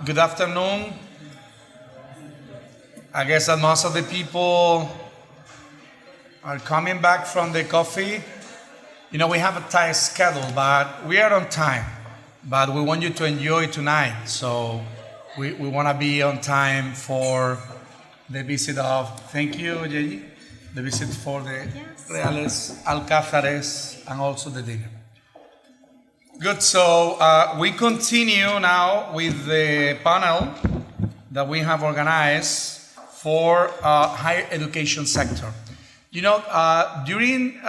Good afternoon. I guess that most of the people are coming back from the coffee. We have a tight schedule, but we are on time. But we want you to enjoy tonight. So we want to be on time for the visit of, thank you, Yeji, the visit for the Reales Alcázares and also the dinner. Good, so we continue now with the panel that we have organized for higher education sector. During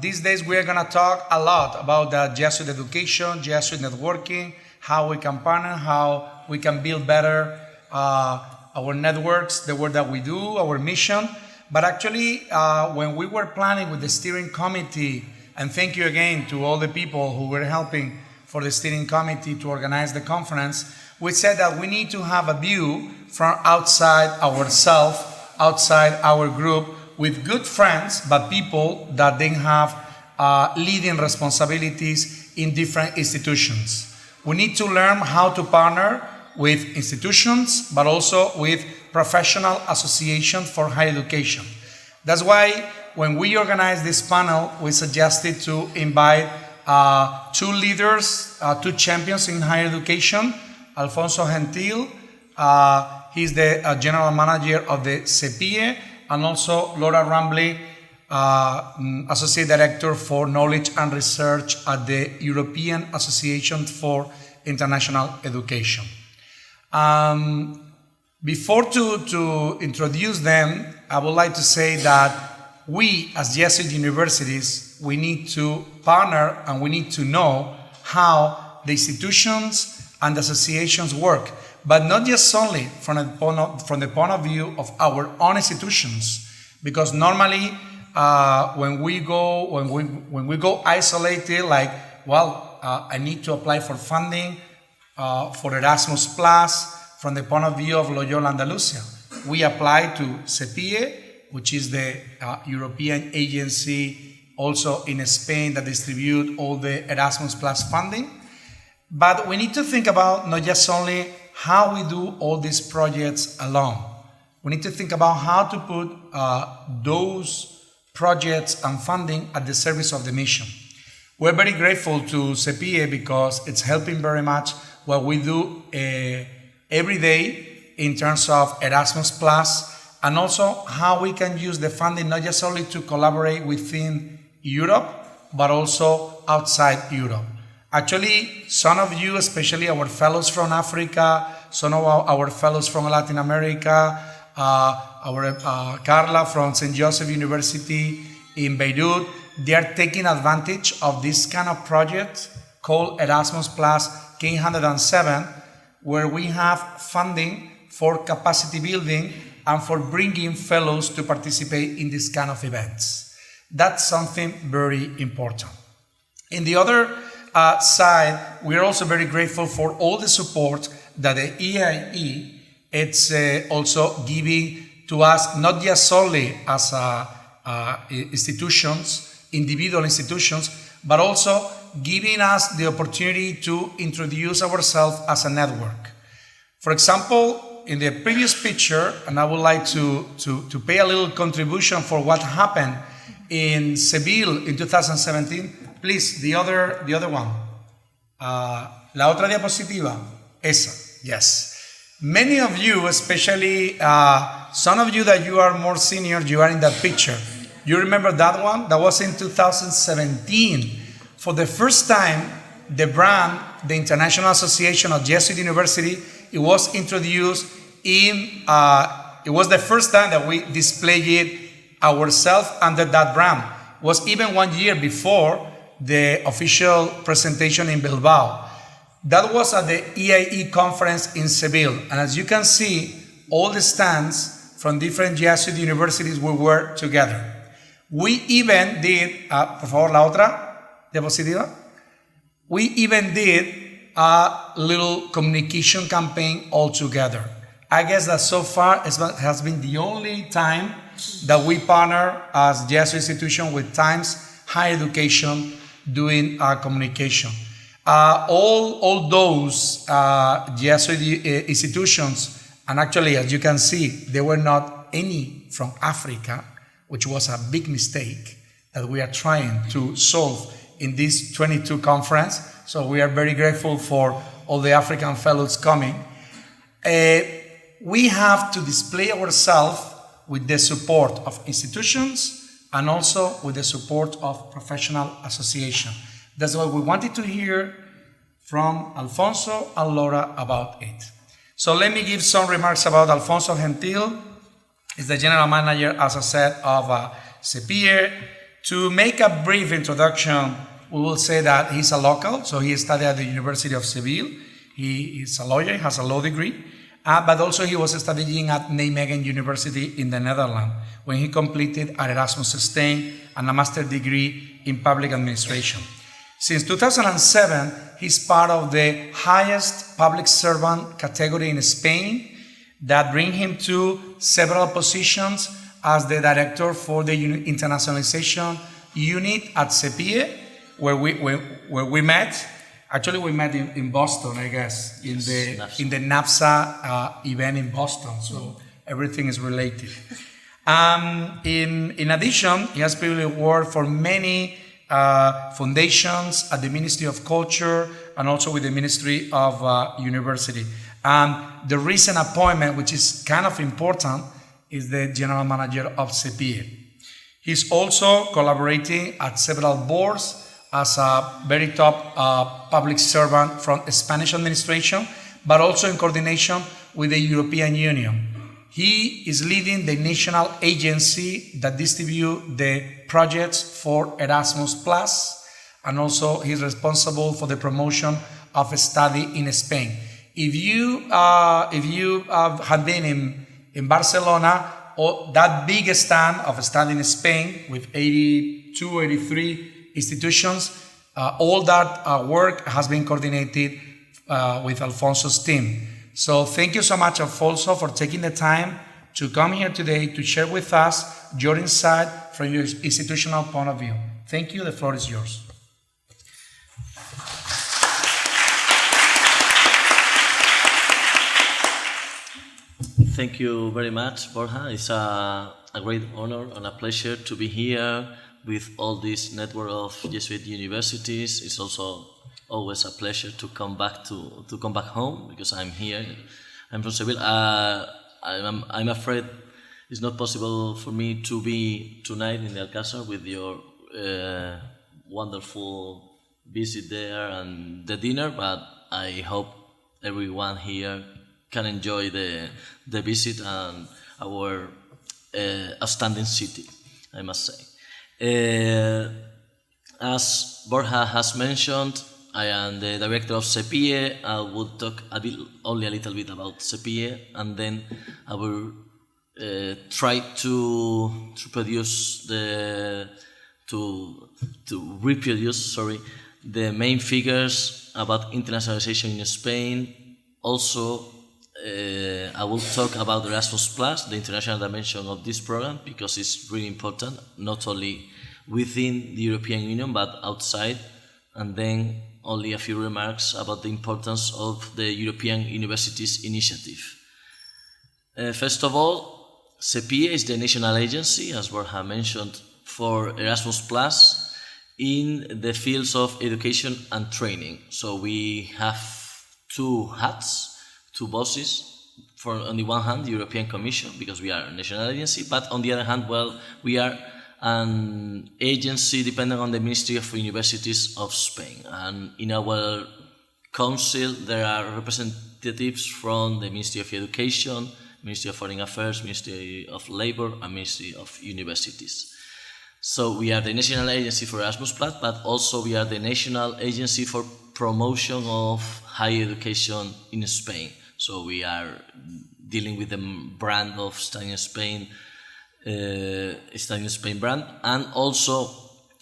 these days, we are going to talk a lot about the Jesuit education, Jesuit networking, how we can partner, how we can build better our networks, the work that we do, our mission. But actually, when we were planning with the steering committee, and thank you again to all the people who were helping for the steering committee to organize the conference, we said that we need to have a view from outside ourselves, outside our group, with good friends, but people that then have leading responsibilities in different institutions. We need to learn how to partner with institutions, but also with professional associations for higher education. That's why when we organized this panel, we suggested to invite two leaders, two champions in higher education. Alfonso Gentil, he's the general manager of the CEPIE, and also Laura Rumbley, associate director for knowledge and research at the European Association for International Education. Before to introduce them, I would like to say that we, as Jesuit universities, we need to partner and we need to know how the institutions and the associations work, but not just only from the point of view of our own institutions, because normally when we go isolated, like, I need to apply for funding for Erasmus Plus from the point of view of Loyola Andalusia. We apply to CEPIE, which is the European agency also in Spain that distribute all the Erasmus Plus funding. But we need to think about not just only how we do all these projects alone. We need to think about how to put those projects and funding at the service of the mission. We're very grateful to CEPIE because it's helping very much what we do every day in terms of Erasmus Plus, and also how we can use the funding not just only to collaborate within Europe, but also outside Europe. Actually, some of you, especially our fellows from Africa, some of our fellows from Latin America, our Carla from St. Joseph University in Beirut, they are taking advantage of this kind of project called Erasmus Plus K107, where we have funding for capacity building and for bringing fellows to participate in this kind of events. That's something very important. In the other side, we're also very grateful for all the support that the IAJU it's also giving to us, not just solely as institutions, individual institutions, but also giving us the opportunity to introduce ourselves as a network. For example, in the previous picture, and I would like to pay a little contribution for what happened in Seville in 2017. Please, the other one. La otra diapositiva. Esa, yes. Many of you, especially some of you that you are more senior, you are in that picture. You remember that one? That was in 2017. For the first time, the brand, the International Association of Jesuit University, it was introduced in, it was the first time that we displayed it ourselves under that brand. It was even 1 year before the official presentation in Bilbao. That was at the IAE conference in Seville. And as you can see, all the stands from different Jesuit universities we were together. We even did, por favor, la otra diapositiva. We even did a little communication campaign all together. I guess that so far it has been the only time that we partner as Jesuit institution with Times Higher Education doing our communication. all those Jesuit institutions, and actually, as you can see, there were not any from Africa, which was a big mistake that we are trying to solve in this 22 conference. So we are very grateful for all the African fellows coming. We have to display ourselves with the support of institutions and also with the support of professional association. That's what we wanted to hear from Alfonso and Laura about it. So let me give some remarks about Alfonso Gentil. He's the general manager, as I said, of CEPIE. To make a brief introduction, we will say that he's a local, so he studied at the University of Seville. He is a lawyer, he has a law degree, but also he was studying at Nijmegen University in the Netherlands when he completed an Erasmus stay and a master's degree in public administration. Since 2007, he's part of the highest public servant category in Spain that bring him to several positions as the director for the internationalization unit at CEPIE, where we met. Actually, we met in Boston, I guess, in the NAFSA event in Boston. So everything is related. In addition, he has previously worked for many foundations at the Ministry of Culture and also with the Ministry of University. The recent appointment, which is kind of important, is the general manager of CEPIE. He's also collaborating at several boards as a very top public servant from Spanish administration, but also in coordination with the European Union. He is leading the national agency that distributes the projects for Erasmus+, and also he's responsible for the promotion of a study in Spain. If you have been in Barcelona, or that big stand of a study in Spain with 82, 83 institutions, all that work has been coordinated with Alfonso's team. So thank you so much, Alfonso, for taking the time to come here today to share with us your insight from your institutional point of view. Thank you. The floor is yours. Thank you very much, Borja. It's a great honor and a pleasure to be here with all this network of Jesuit universities. It's also always a pleasure to come back home because I'm here. I'm from Seville. I'm afraid it's not possible for me to be tonight in the Alcázar with your wonderful visit there and the dinner, but I hope everyone here can enjoy the visit and our outstanding city, I must say. As Borja has mentioned, I am the director of CEPIE. I will talk only a little bit about CEPIE, and then I will try to reproduce the main figures about internationalization in Spain. Also, I will talk about Erasmus+, the international dimension of this program, because it's really important, not only within the European Union, but outside. And then only a few remarks about the importance of the European Universities Initiative. First of all, CEPIE is the national agency, as Borja mentioned, for Erasmus+, in the fields of education and training. So we have two hats, two bosses. For on the one hand, the European Commission, because we are a national agency, but on the other hand, we are an agency dependent on the Ministry of Universities of Spain. And in our council, there are representatives from the Ministry of Education, Ministry of Foreign Affairs, Ministry of Labor, and Ministry of Universities. So we are the national agency for Erasmus+, but also we are the national agency for promotion of higher education in Spain. So we are dealing with the brand of Studying Spain, brand, and also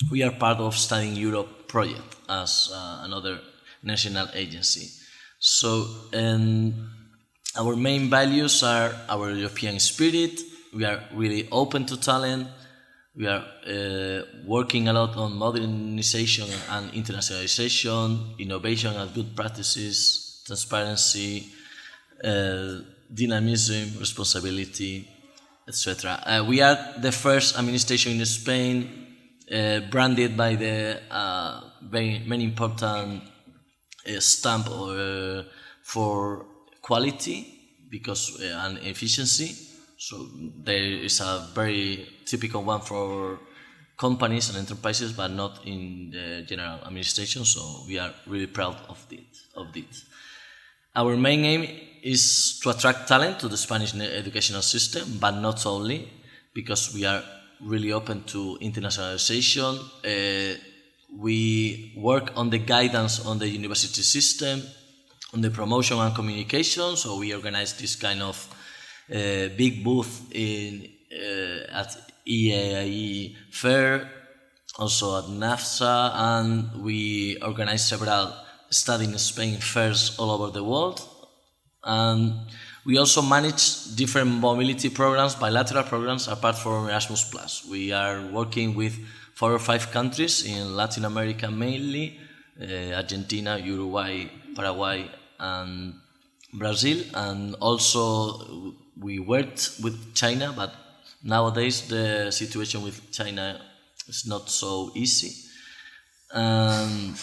we are part of Studying Europe project as another national agency. So our main values are our European spirit. We are really open to talent. We are working a lot on modernization and internationalization, innovation and good practices, transparency, dynamism, responsibility, etc. We are the first administration in Spain branded by the very many important stamp for quality because and efficiency. So there is a very typical one for companies and enterprises, but not in the general administration. So we are really proud of it. Our main aim is to attract talent to the Spanish educational system, but not only, because we are really open to internationalization. We work on the guidance on the university system, on the promotion and communication. So we organize this kind of big booth at IAJU fair, also at NAFSA, and we organize several Study in Spain fairs all over the world. And we also manage different mobility programs, bilateral programs, apart from Erasmus+. We are working with 4 or 5 countries in Latin America mainly, Argentina, Uruguay, Paraguay, and Brazil. And also we worked with China, but nowadays the situation with China is not so easy. And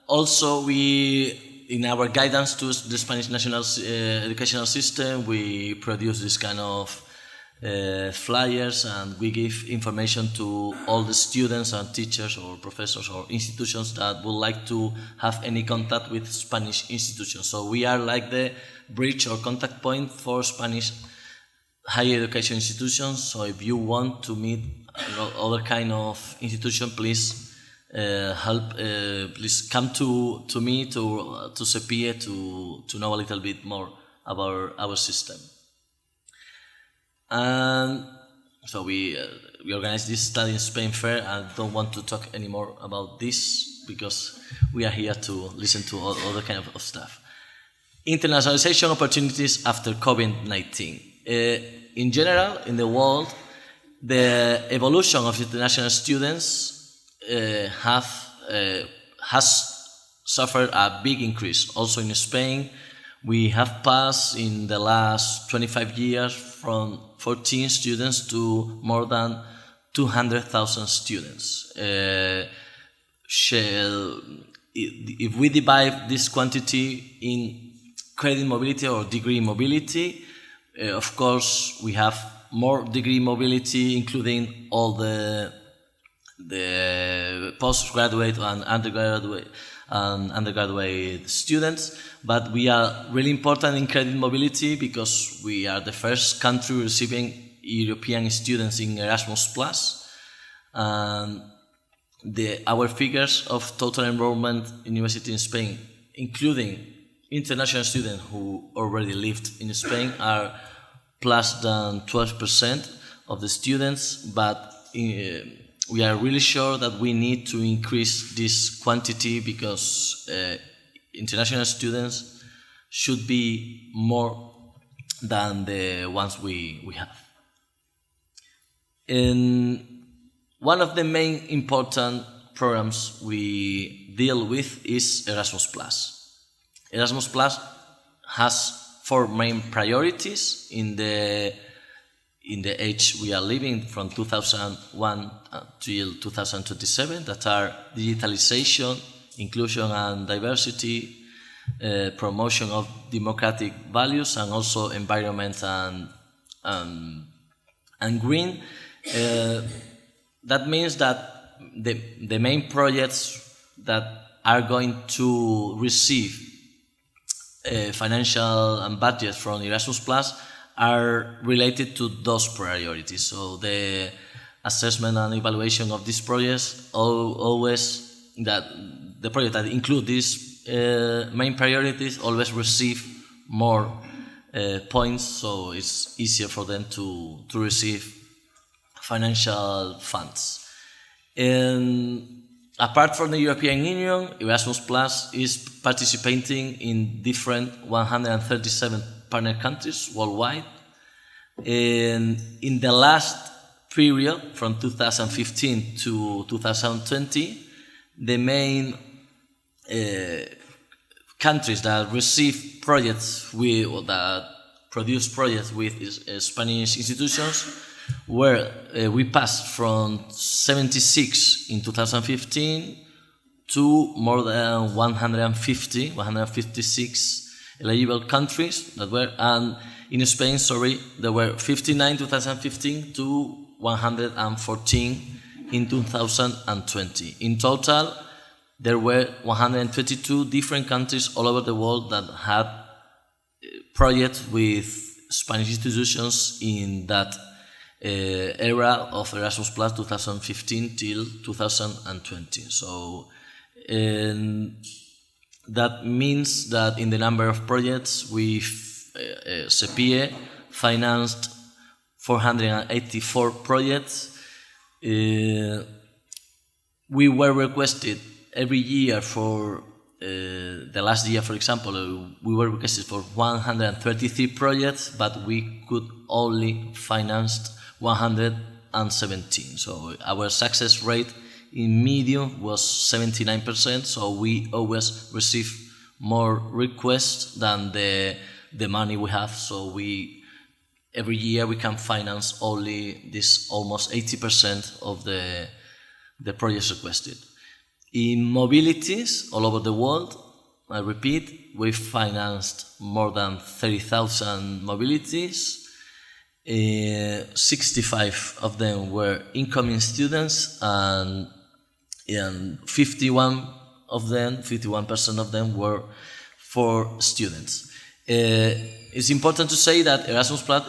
also we, in our guidance to the Spanish national educational system, we produce this kind of flyers, and we give information to all the students and teachers or professors or institutions that would like to have any contact with Spanish institutions. So we are like the bridge or contact point for Spanish higher education institutions. So if you want to meet other kind of institution, please please come to me, to CEPIE, to know a little bit more about our system. And so we organize this Study in Spain fair. I don't want to talk anymore about this because we are here to listen to all other kind of stuff. Internationalization opportunities after COVID-19. In general, in the world, the evolution of international students has suffered a big increase. Also in Spain, we have passed in the last 25 years from 14 students to more than 200,000 students. If we divide this quantity in credit mobility or degree mobility, of course we have more degree mobility, including all the postgraduate and undergraduate students, but we are really important in credit mobility because we are the first country receiving European students in Erasmus+. And our figures of total enrollment in university in Spain, including international students who already lived in Spain, are plus than 12% of the students, but we are really sure that we need to increase this quantity because international students should be more than the ones we have. And one of the main important programs we deal with is Erasmus+. Erasmus+ has 4 main priorities in the age we are living from 2001 till 2027, that are digitalization, inclusion and diversity, promotion of democratic values, and also environment and green. That means that the main projects that are going to receive financial and budget from Erasmus+ are related to those priorities. So the assessment and evaluation of these projects always, that the projects that include these main priorities always receive more points, so it's easier for them to receive financial funds. And apart from the European Union, Erasmus+ is participating in different 137 partner countries worldwide. And in the last period from 2015 to 2020, the main countries that receive projects with, or that produce projects with Spanish institutions were, we passed from 76 in 2015 to more than 156 eligible countries that were, and in Spain, there were 59 in 2015 to 114 in 2020. In total, there were 122 different countries all over the world that had projects with Spanish institutions in that era of Erasmus Plus 2015 till 2020. So that means that in the number of projects, CEPIE financed 484 projects. We were requested every year for the last year, for example, we were requested for 133 projects, but we could only finance 117. So our success rate in medium was 79%. So we always receive more requests than the money we have. So every year we can finance only this almost 80% of the projects requested. In mobilities all over the world, I repeat, we financed more than 30,000 mobilities. 65 of them were incoming students, and 51% of them were for students. It's important to say that Erasmus Plus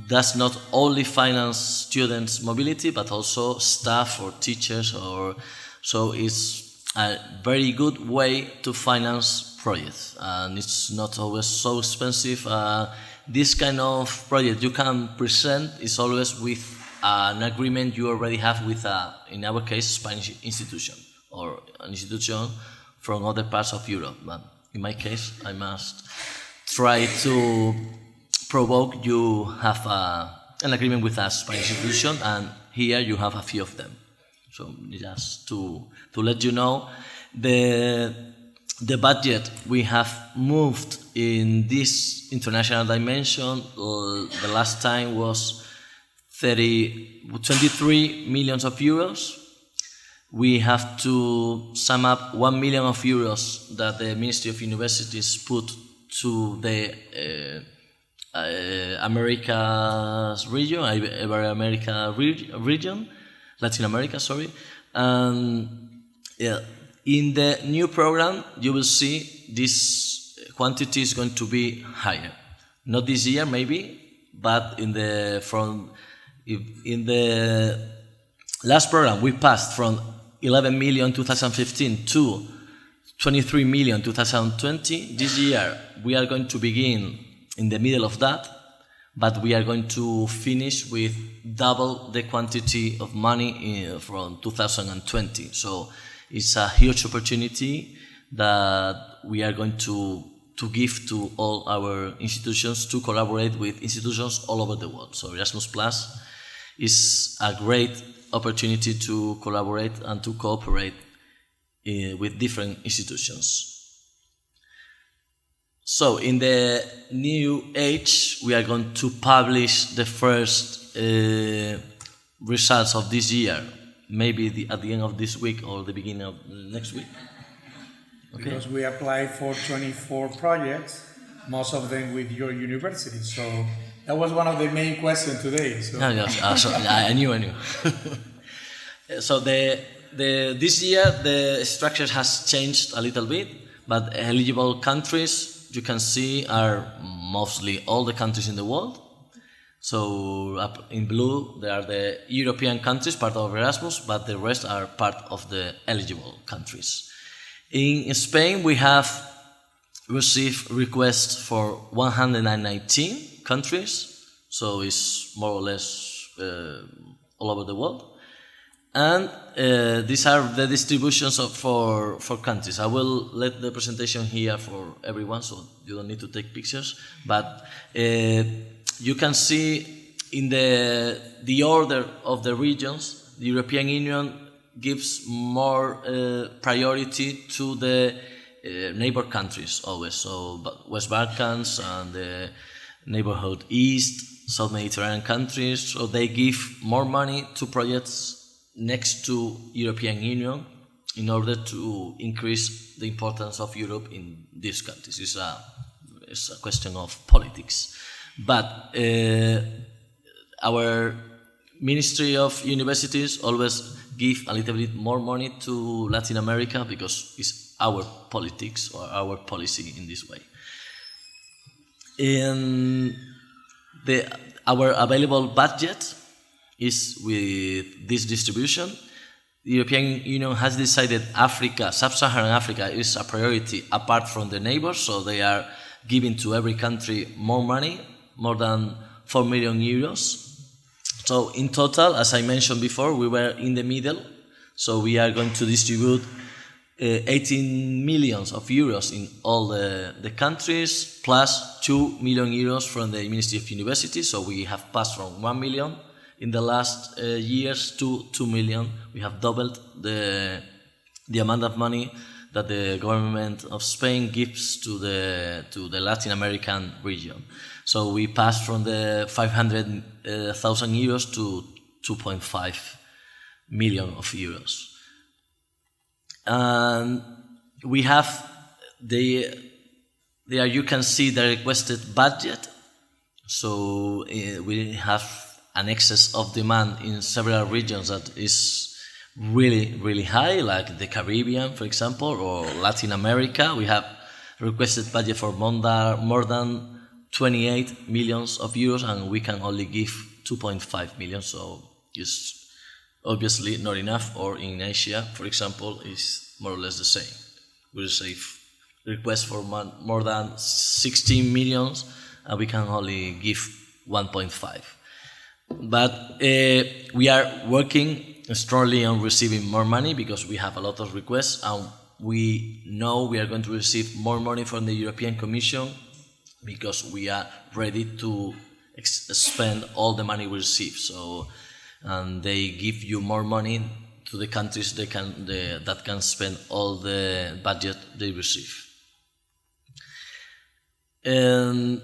does not only finance students' mobility, but also staff or teachers, so it's a very good way to finance projects, and it's not always so expensive. This kind of project you can present is always with an agreement you already have with, in our case, Spanish institution or an institution from other parts of Europe. But in my case, I must try to provoke you have an agreement with a Spanish institution, and here you have a few of them. So just to let you know, the budget we have moved in this international dimension. The last time was 23 million euros. We have to sum up 1 million euros that the Ministry of Universities put to the Americas region, Ibero-America region, Latin America, sorry. In the new program, you will see this quantity is going to be higher. Not this year, maybe, but in the last program, we passed from 11 million 2015 to 23 million 2020. This year, we are going to begin in the middle of that, but we are going to finish with double the quantity of money from 2020. So it's a huge opportunity that we are going to give to all our institutions to collaborate with institutions all over the world. So Erasmus Plus is a great opportunity to collaborate and to cooperate with different institutions. So in the new age, we are going to publish the first results of this year, maybe at the end of this week or the beginning of next week. Okay. Because we applied for 24 projects, most of them with your university. So that was one of the main questions today. So. I knew. So this year the structure has changed a little bit, but eligible countries you can see are mostly all the countries in the world. So up in blue there are the European countries, part of Erasmus, but the rest are part of the eligible countries. In Spain we have received requests for 119 countries, so it's more or less all over the world. And these are the distributions for countries. I will let the presentation here for everyone, so you don't need to take pictures. But you can see in the order of the regions, the European Union gives more priority to the neighbor countries always. So West Balkans and the neighborhood East, South Mediterranean countries. So they give more money to projects next to European Union in order to increase the importance of Europe in these countries. It's a question of politics. But our Ministry of Universities always give a little bit more money to Latin America because it's our politics or our policy in this way. Our available budget is with this distribution. The European Union has decided Africa, Sub-Saharan Africa, is a priority apart from the neighbors, so they are giving to every country more money, more than 4 million euros. So in total, as I mentioned before, we were in the middle, so we are going to distribute 18 millions of euros in all the countries, plus 2 million euros from the Ministry of University, so we have passed from 1 million in the last years to 2 million. We have doubled the amount of money that the government of Spain gives to the Latin American region. So we passed from the 500,000 euros to 2.5 million of euros. And we have there you can see the requested budget. So we have an excess of demand in several regions that is really, really high, like the Caribbean, for example, or Latin America. We have requested budget for more than 28 millions of euros, and we can only give 2.5 million, so it's obviously not enough. Or in Asia, for example, is more or less the same. We receive requests for more than 16 millions, and we can only give 1.5. But we are working strongly on receiving more money because we have a lot of requests, and we know we are going to receive more money from the European Commission because we are ready to spend all the money we receive. So, and they give you more money to the countries that can spend all the budget they receive. And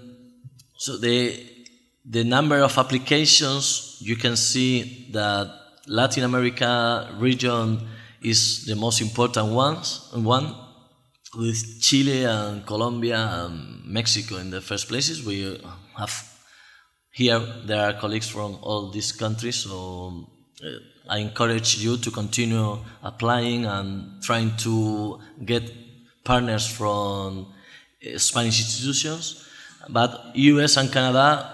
so the number of applications, you can see that Latin America region is the most important one, with Chile and Colombia and Mexico in the first places. We have here, there are colleagues from all these countries, so I encourage you to continue applying and trying to get partners from Spanish institutions. But US and Canada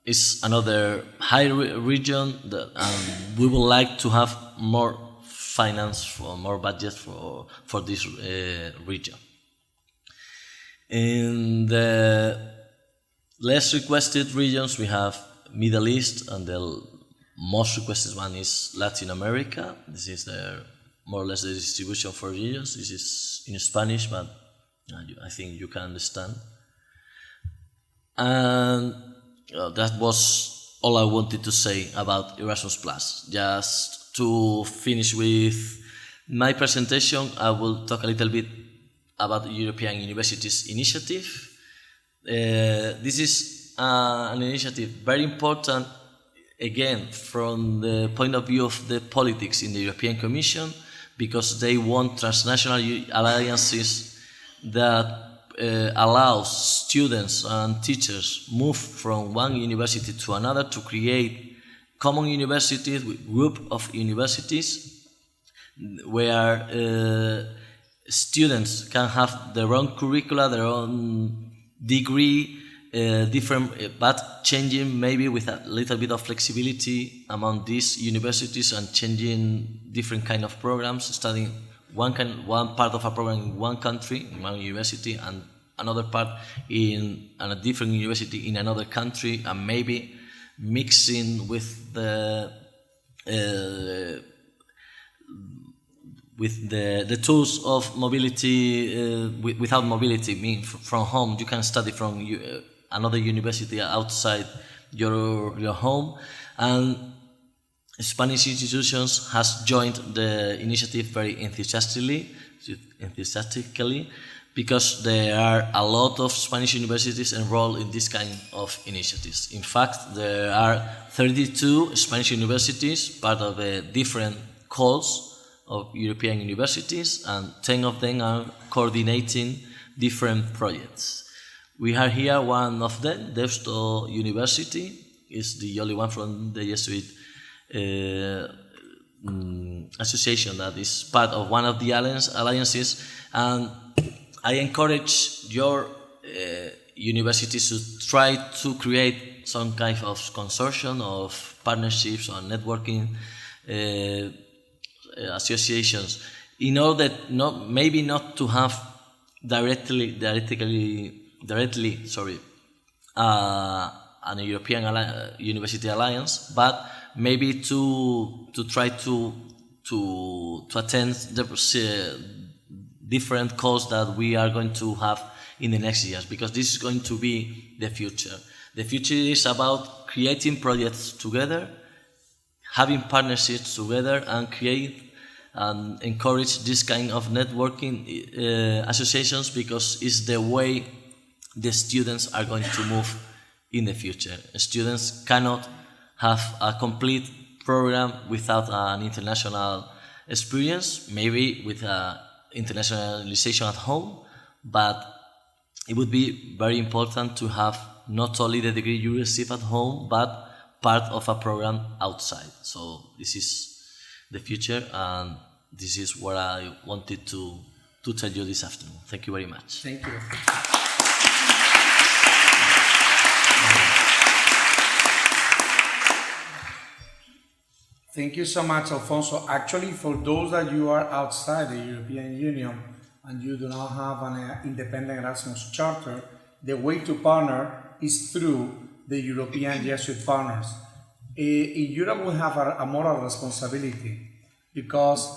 is another high region, and we would like to have more finance, for more budget for this region. In the less requested regions, we have Middle East, and the most requested one is Latin America. This is more or less the distribution for regions. This is in Spanish, but I think you can understand. And that was all I wanted to say about Erasmus+. Just to finish with my presentation, I will talk a little bit about the European Universities Initiative. This is an initiative very important, again, from the point of view of the politics in the European Commission, because they want transnational alliances that allows students and teachers move from one university to another to create common universities with group of universities where students can have their own curricula, their own degree, different, but changing maybe with a little bit of flexibility among these universities and changing different kind of programs, studying one part of a program in one country, in one university, and another part in a different university in another country, and maybe mixing with the tools of mobility, without mobility, meaning from home. You can study from another university outside your home, and Spanish institutions has joined the initiative very enthusiastically because there are a lot of Spanish universities enrolled in this kind of initiatives. In fact, there are 32 Spanish universities, part of the different calls of European universities, and 10 of them are coordinating different projects. We have here one of them, Deusto University, is the only one from the Jesuit association that is part of one of the alliances, and I encourage your universities to try to create some kind of consortium of partnerships or networking associations in order maybe not to have directly an European university alliance, but maybe to try to attend the different calls that we are going to have in the next years, because this is going to be the future. The future is about creating projects together, having partnerships together, and create and encourage this kind of networking associations, because it's the way the students are going to move in the future. Students cannot have a complete program without an international experience, maybe with internationalization at home, but it would be very important to have not only the degree you receive at home, but part of a program outside. So this is the future, and this is what I wanted to tell you this afternoon. Thank you very much. Thank you. Thank you so much, Alfonso. Actually, for those that you are outside the European Union and you do not have an independent Erasmus charter, the way to partner is through the European Jesuit partners. In Europe, we have a moral responsibility because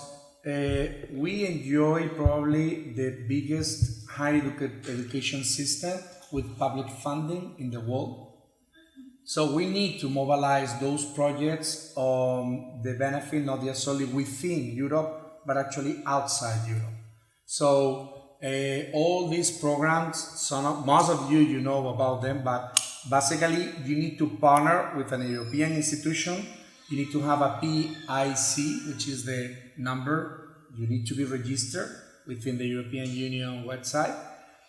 we enjoy probably the biggest higher education system with public funding in the world. So we need to mobilize those projects on the benefit not just only within Europe, but actually outside Europe. So all these programs, most of you know about them, but basically you need to partner with an European institution. You need to have a PIC, which is the number. You need to be registered within the European Union website.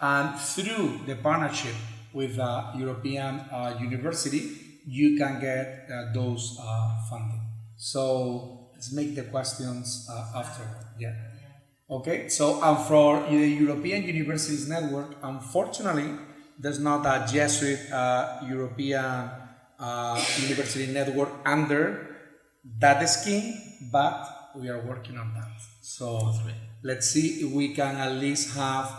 And through the partnership with a European university, you can get those funding. So let's make the questions afterward. Yeah. Okay. So for the European Universities Network, unfortunately, there's not a Jesuit European University Network under that scheme, but we are working on that. So let's see if we can at least have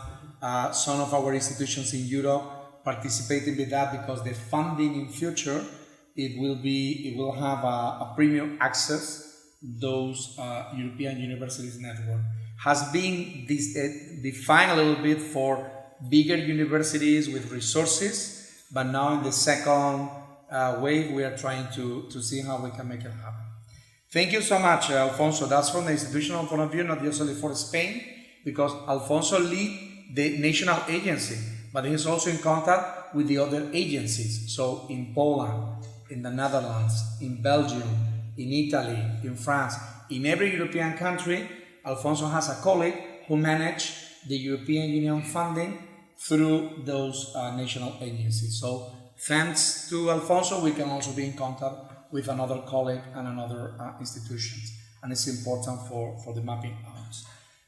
some of our institutions in Europe participating with that, because the funding in future, it will have a premium access. Those European Universities Network has been defined a little bit for bigger universities with resources, but now in the second wave, we are trying to see how we can make it happen. Thank you so much, Alfonso. That's from the institutional point of view, not just only for Spain, because Alfonso leads the national agency, but he's also in contact with the other agencies. So in Poland, in the Netherlands, in Belgium, in Italy, in France, in every European country, Alfonso has a colleague who manages the European Union funding through those national agencies. So thanks to Alfonso, we can also be in contact with another colleague and another institutions. And it's important for the mapping out.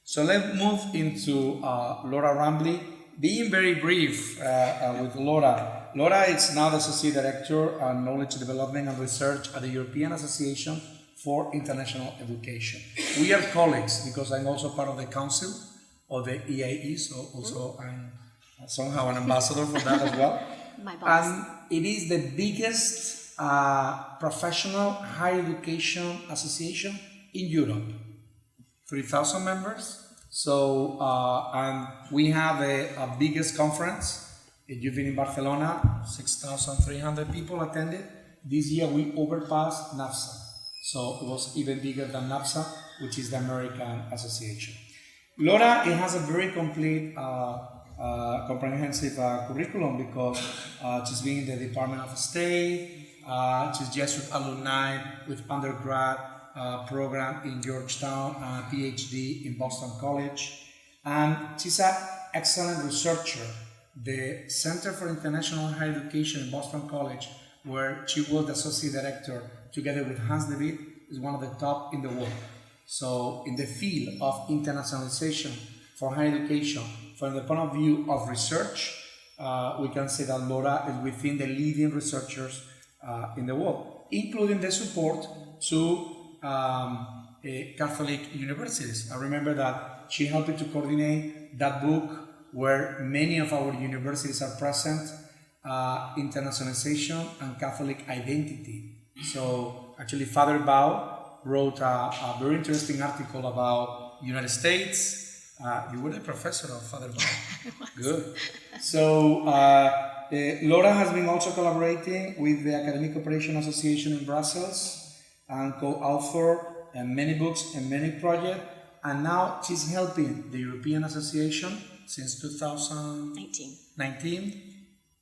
So let's move into Laura Rumbley. Being very brief with Laura. Laura is now the Associate Director on Knowledge Development and Research at the European Association for International Education. We are colleagues because I'm also part of the council of the IAJU, so also I'm somehow an ambassador for that as well. My boss. And it is the biggest professional higher education association in Europe. 3,000 members. So, and we have a biggest conference If you've been in Barcelona, 6,300 people attended. This year we overpassed NAFSA. So it was even bigger than NAFSA, which is the American Association. Laura, it has a very complete, comprehensive curriculum because she's been in the Department of State, she's Jesuit alumni with undergrad program in Georgetown, PhD in Boston College, and she's an excellent researcher. The Center for International Higher Education in Boston College, where she was the associate director together with Hans David, is one of the top in the world. So in the field of internationalization for higher education, from the point of view of research, we can say that Laura is within the leading researchers in the world, including the support to Catholic universities. I remember that she helped to coordinate that book where many of our universities are present, Internationalization and Catholic Identity. So actually Father Bao wrote a very interesting article about United States. You were a professor of Father Bao. Good. So Laura has been also collaborating with the Academic Cooperation Association in Brussels and co-author many books and many projects. And now she's helping the European Association since 2019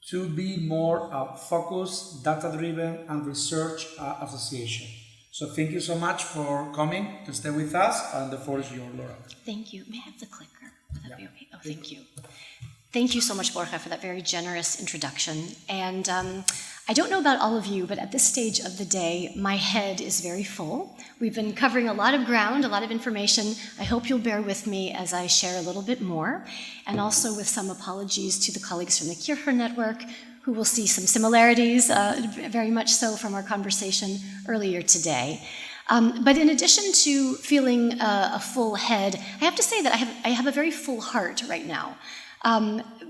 to be more focused, data-driven, and research association. So thank you so much for coming to stay with us, and the floor is yours, Laura. Thank you. May I have the clicker? Would that be okay? Oh, thank you. Thank you so much, Borja, for that very generous introduction. And I don't know about all of you, but at this stage of the day, my head is very full. We've been covering a lot of ground, a lot of information. I hope you'll bear with me as I share a little bit more, and also with some apologies to the colleagues from the Kircher Network, who will see some similarities, very much so from our conversation earlier today. But in addition to feeling a full head, I have to say that I have a very full heart right now.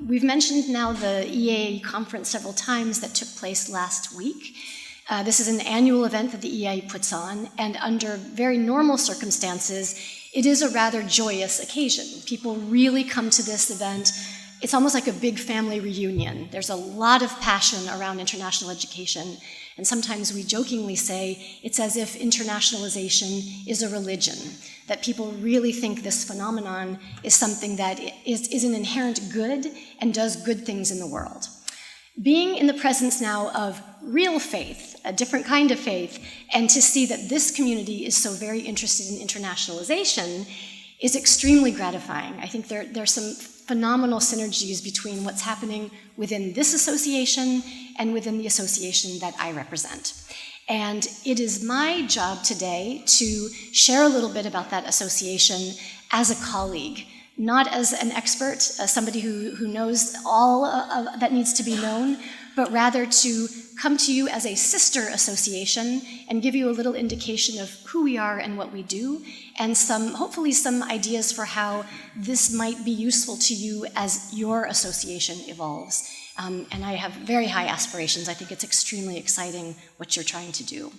We've mentioned now the EAE conference several times that took place last week. This is an annual event that the EAE puts on, and under very normal circumstances, it is a rather joyous occasion. People really come to this event. It's almost like a big family reunion. There's a lot of passion around international education, and sometimes we jokingly say it's as if internationalization is a religion, that people really think this phenomenon is something that is an inherent good and does good things in the world. Being in the presence now of real faith, a different kind of faith, and to see that this community is so very interested in internationalization is extremely gratifying. I think there's some phenomenal synergies between what's happening within this association and within the association that I represent. And it is my job today to share a little bit about that association as a colleague, not as an expert, as somebody who knows all that needs to be known, but rather to come to you as a sister association and give you a little indication of who we are and what we do, and hopefully some ideas for how this might be useful to you as your association evolves. And I have very high aspirations. I think it's extremely exciting what you're trying to do.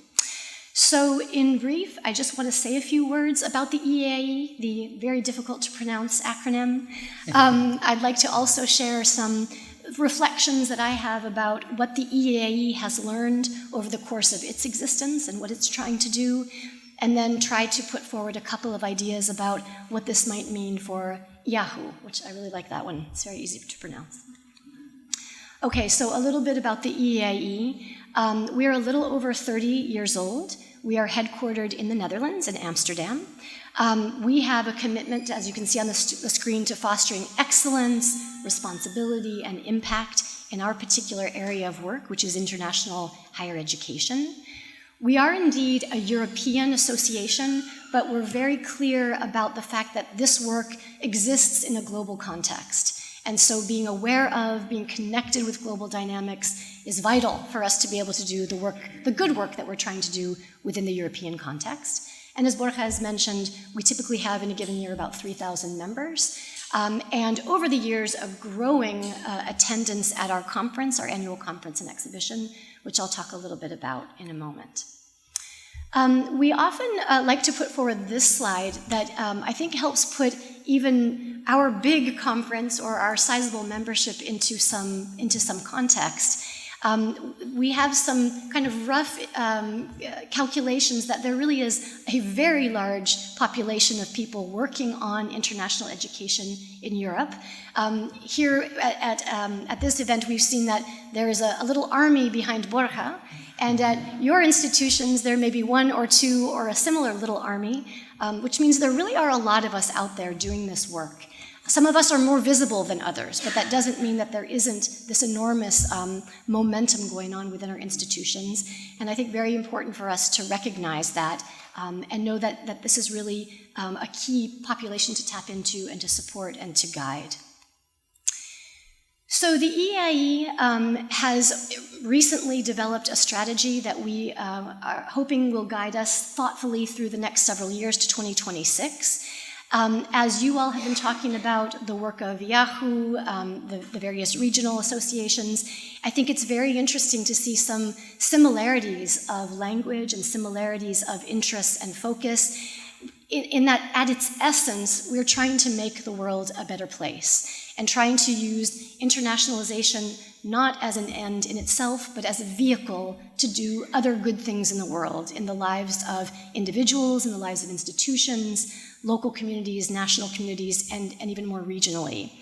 So in brief, I just want to say a few words about the EAE, the very difficult to pronounce acronym. I'd like to also share some reflections that I have about what the EAE has learned over the course of its existence and what it's trying to do, and then try to put forward a couple of ideas about what this might mean for IAJU, which I really like that one. It's very easy to pronounce. Okay, so a little bit about the EAE. We're a little over 30 years old. We are headquartered in the Netherlands, in Amsterdam. We have a commitment, as you can see on the screen, to fostering excellence, responsibility, and impact in our particular area of work, which is international higher education. We are indeed a European association, but we're very clear about the fact that this work exists in a global context. And so being aware of, being connected with global dynamics is vital for us to be able to do the work, the good work that we're trying to do within the European context. And as Borja has mentioned, we typically have in a given year about 3,000 members. And over the years, a growing attendance at our conference, our annual conference and exhibition, which I'll talk a little bit about in a moment. We often like to put forward this slide that I think helps put even our big conference or our sizable membership into some context. We have some kind of rough calculations that there really is a very large population of people working on international education in Europe. Here at this event, we've seen that there is a little army behind Borja, and at your institutions, there may be one or two or a similar little army, which means there really are a lot of us out there doing this work. Some of us are more visible than others, but that doesn't mean that there isn't this enormous momentum going on within our institutions. And I think very important for us to recognize that and know that this is really a key population to tap into and to support and to guide. So the EIE has recently developed a strategy that we are hoping will guide us thoughtfully through the next several years to 2026. As you all have been talking about the work of IAJU, the various regional associations, I think it's very interesting to see some similarities of language and similarities of interests and focus in that at its essence, we're trying to make the world a better place and trying to use internationalization not as an end in itself, but as a vehicle to do other good things in the world, in the lives of individuals, in the lives of institutions, local communities, national communities, and even more regionally.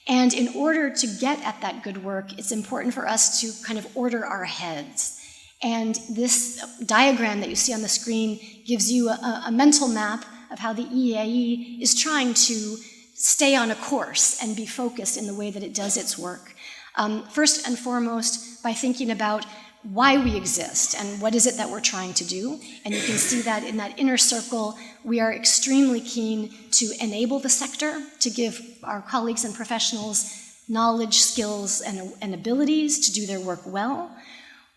And in order to get at that good work, it's important for us to kind of order our heads. And this diagram that you see on the screen gives you a mental map of how the EAE is trying to stay on a course and be focused in the way that it does its work. First and foremost, by thinking about why we exist and what is it that we're trying to do. And you can see that in that inner circle, we are extremely keen to enable the sector, to give our colleagues and professionals knowledge, skills, and abilities to do their work well.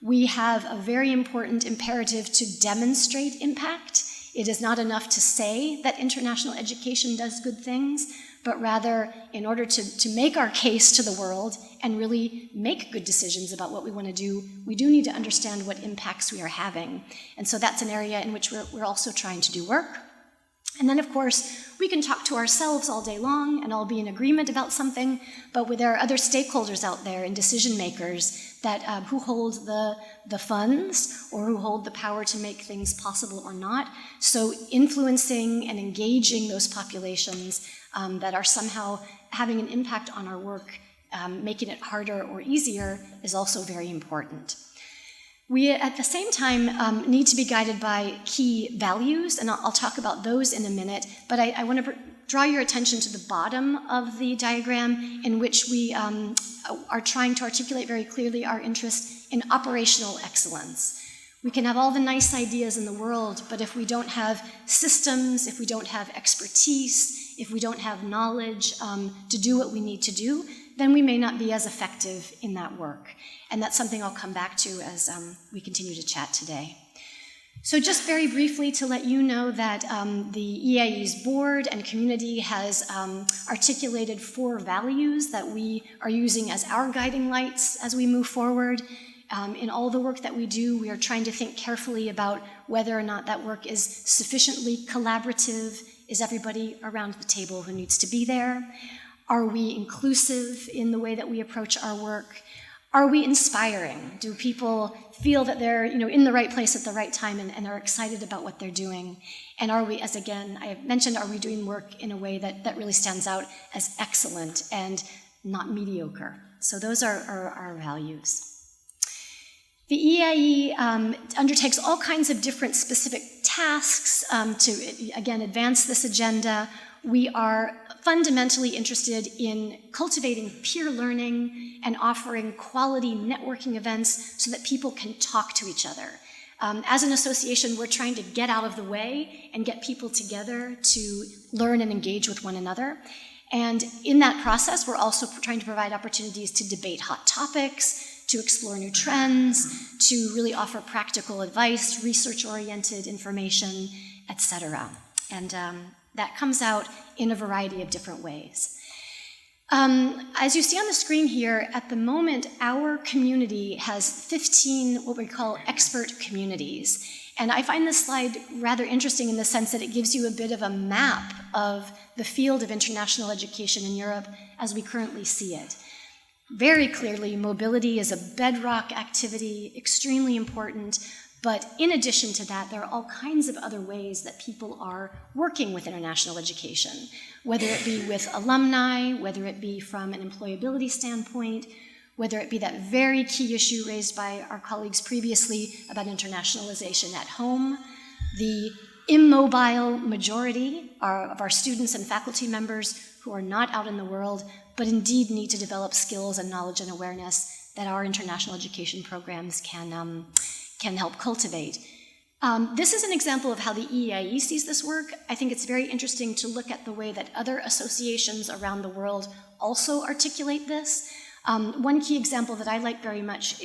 We have a very important imperative to demonstrate impact. It is not enough to say that international education does good things, but rather, in order to make our case to the world and really make good decisions about what we want to do, we do need to understand what impacts we are having. And so that's an area in which we're also trying to do work. And then, of course, we can talk to ourselves all day long and all be in agreement about something, but there are other stakeholders out there and decision makers that who hold the funds or who hold the power to make things possible or not. So influencing and engaging those populations that are somehow having an impact on our work, making it harder or easier, is also very important. We, at the same time, need to be guided by key values, and I'll talk about those in a minute, but I want to draw your attention to the bottom of the diagram, in which we are trying to articulate very clearly our interest in operational excellence. We can have all the nice ideas in the world, but if we don't have systems, if we don't have expertise, if we don't have knowledge to do what we need to do, then we may not be as effective in that work. And that's something I'll come back to as we continue to chat today. So just very briefly to let you know that the EIE's board and community has articulated 4 values that we are using as our guiding lights as we move forward. In all the work that we do, we are trying to think carefully about whether or not that work is sufficiently collaborative. Is everybody around the table who needs to be there? Are we inclusive in the way that we approach our work? Are we inspiring? Do people feel that they're in the right place at the right time and are excited about what they're doing? And are we, as again I have mentioned, are we doing work in a way that really stands out as excellent and not mediocre? So those are our values. The EIE undertakes all kinds of different specific tasks to, again, advance this agenda. We are fundamentally interested in cultivating peer learning and offering quality networking events so that people can talk to each other. As an association, we're trying to get out of the way and get people together to learn and engage with one another. And in that process, we're also trying to provide opportunities to debate hot topics, to explore new trends, to really offer practical advice, research-oriented information, etc. And that comes out in a variety of different ways. As you see on the screen here, at the moment, our community has 15 what we call expert communities. And I find this slide rather interesting in the sense that it gives you a bit of a map of the field of international education in Europe as we currently see it. Very clearly, mobility is a bedrock activity, extremely important, but in addition to that, there are all kinds of other ways that people are working with international education, whether it be with alumni, whether it be from an employability standpoint, whether it be that very key issue raised by our colleagues previously about internationalization at home, the immobile majority of our students and faculty members who are not out in the world, but indeed need to develop skills and knowledge and awareness that our international education programs can help cultivate. This is an example of how the EAE sees this work. I think it's very interesting to look at the way that other associations around the world also articulate this. One key example that I like very much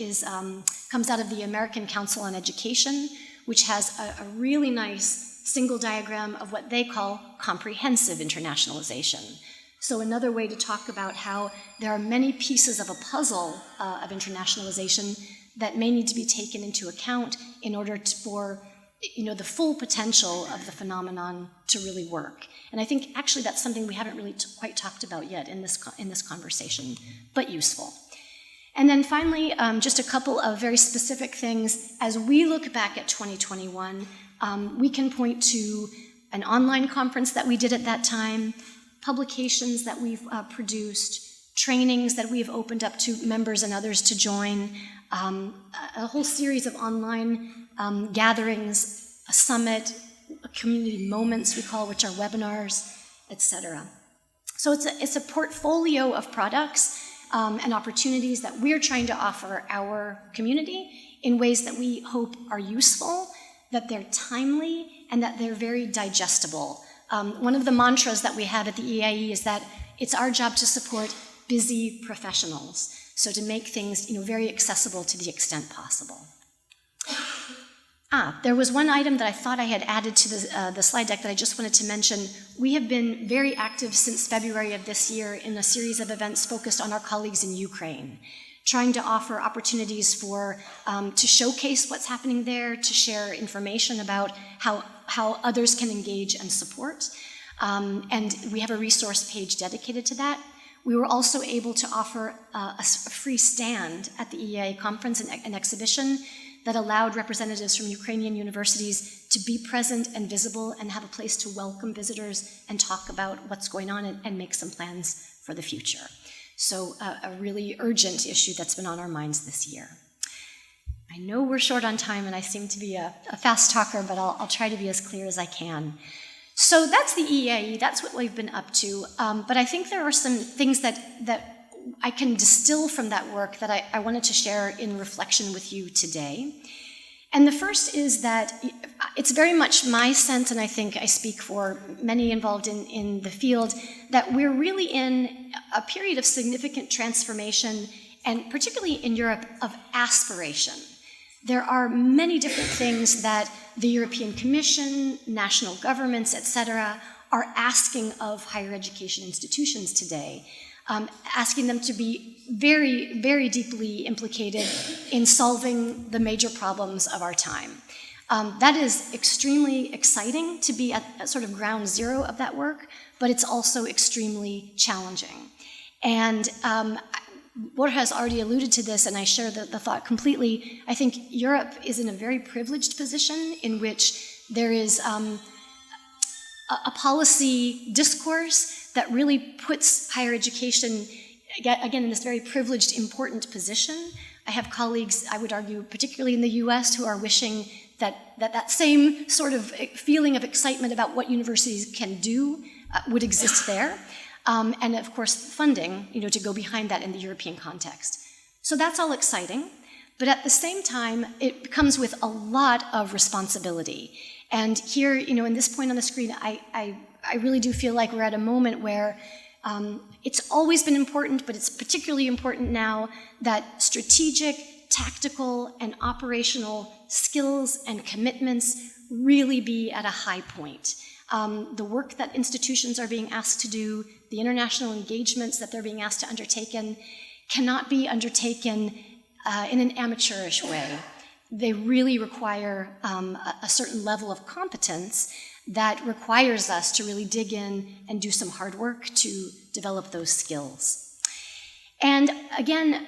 comes out of the American Council on Education, which has a really nice single diagram of what they call comprehensive internationalization. So another way to talk about how there are many pieces of a puzzle of internationalization that may need to be taken into account in order for the full potential of the phenomenon to really work. And I think actually that's something we haven't really quite talked about yet in this conversation, but useful. And then finally, just a couple of very specific things. As we look back at 2021, we can point to an online conference that we did at that time, publications that we've produced, trainings that we've opened up to members and others to join, a whole series of online gatherings, a summit, community moments we call, which are webinars, etc. So it's a portfolio of products and opportunities that we're trying to offer our community in ways that we hope are useful, that they're timely, and that they're very digestible. One of the mantras that we have at the EAE is that it's our job to support busy professionals, so to make things very accessible to the extent possible. There was one item that I thought I had added to the slide deck that I just wanted to mention. We have been very active since February of this year in a series of events focused on our colleagues in Ukraine, trying to offer opportunities to showcase what's happening there, to share information about how others can engage and support. And we have a resource page dedicated to that. We were also able to offer a free stand at the EAA conference, an exhibition that allowed representatives from Ukrainian universities to be present and visible and have a place to welcome visitors and talk about what's going on and make some plans for the future. So a really urgent issue that's been on our minds this year. I know we're short on time and I seem to be a fast talker, but I'll try to be as clear as I can. So that's the EAE, that's what we've been up to. But I think there are some things that I can distill from that work that I wanted to share in reflection with you today. And the first is that it's very much my sense, and I think I speak for many involved in the field, that we're really in a period of significant transformation, and particularly in Europe, of aspiration. There are many different things that the European Commission, national governments, etc., are asking of higher education institutions today. Asking them to be very, very deeply implicated in solving the major problems of our time. That is extremely exciting to be at sort of ground zero of that work, but it's also extremely challenging. And Borja has already alluded to this, and I share the thought completely. I think Europe is in a very privileged position in which there is a policy discourse that really puts higher education, again, in this very privileged, important position. I have colleagues, I would argue, particularly in the US, who are wishing that same sort of feeling of excitement about what universities can do would exist there. And of course, funding, to go behind that in the European context. So that's all exciting, but at the same time, it comes with a lot of responsibility. And here, in this point on the screen, I really do feel like we're at a moment where it's always been important, but it's particularly important now that strategic, tactical, and operational skills and commitments really be at a high point. The work that institutions are being asked to do, the international engagements that they're being asked to undertake cannot be undertaken in an amateurish way. they really require a certain level of competence that requires us to really dig in and do some hard work to develop those skills. And again,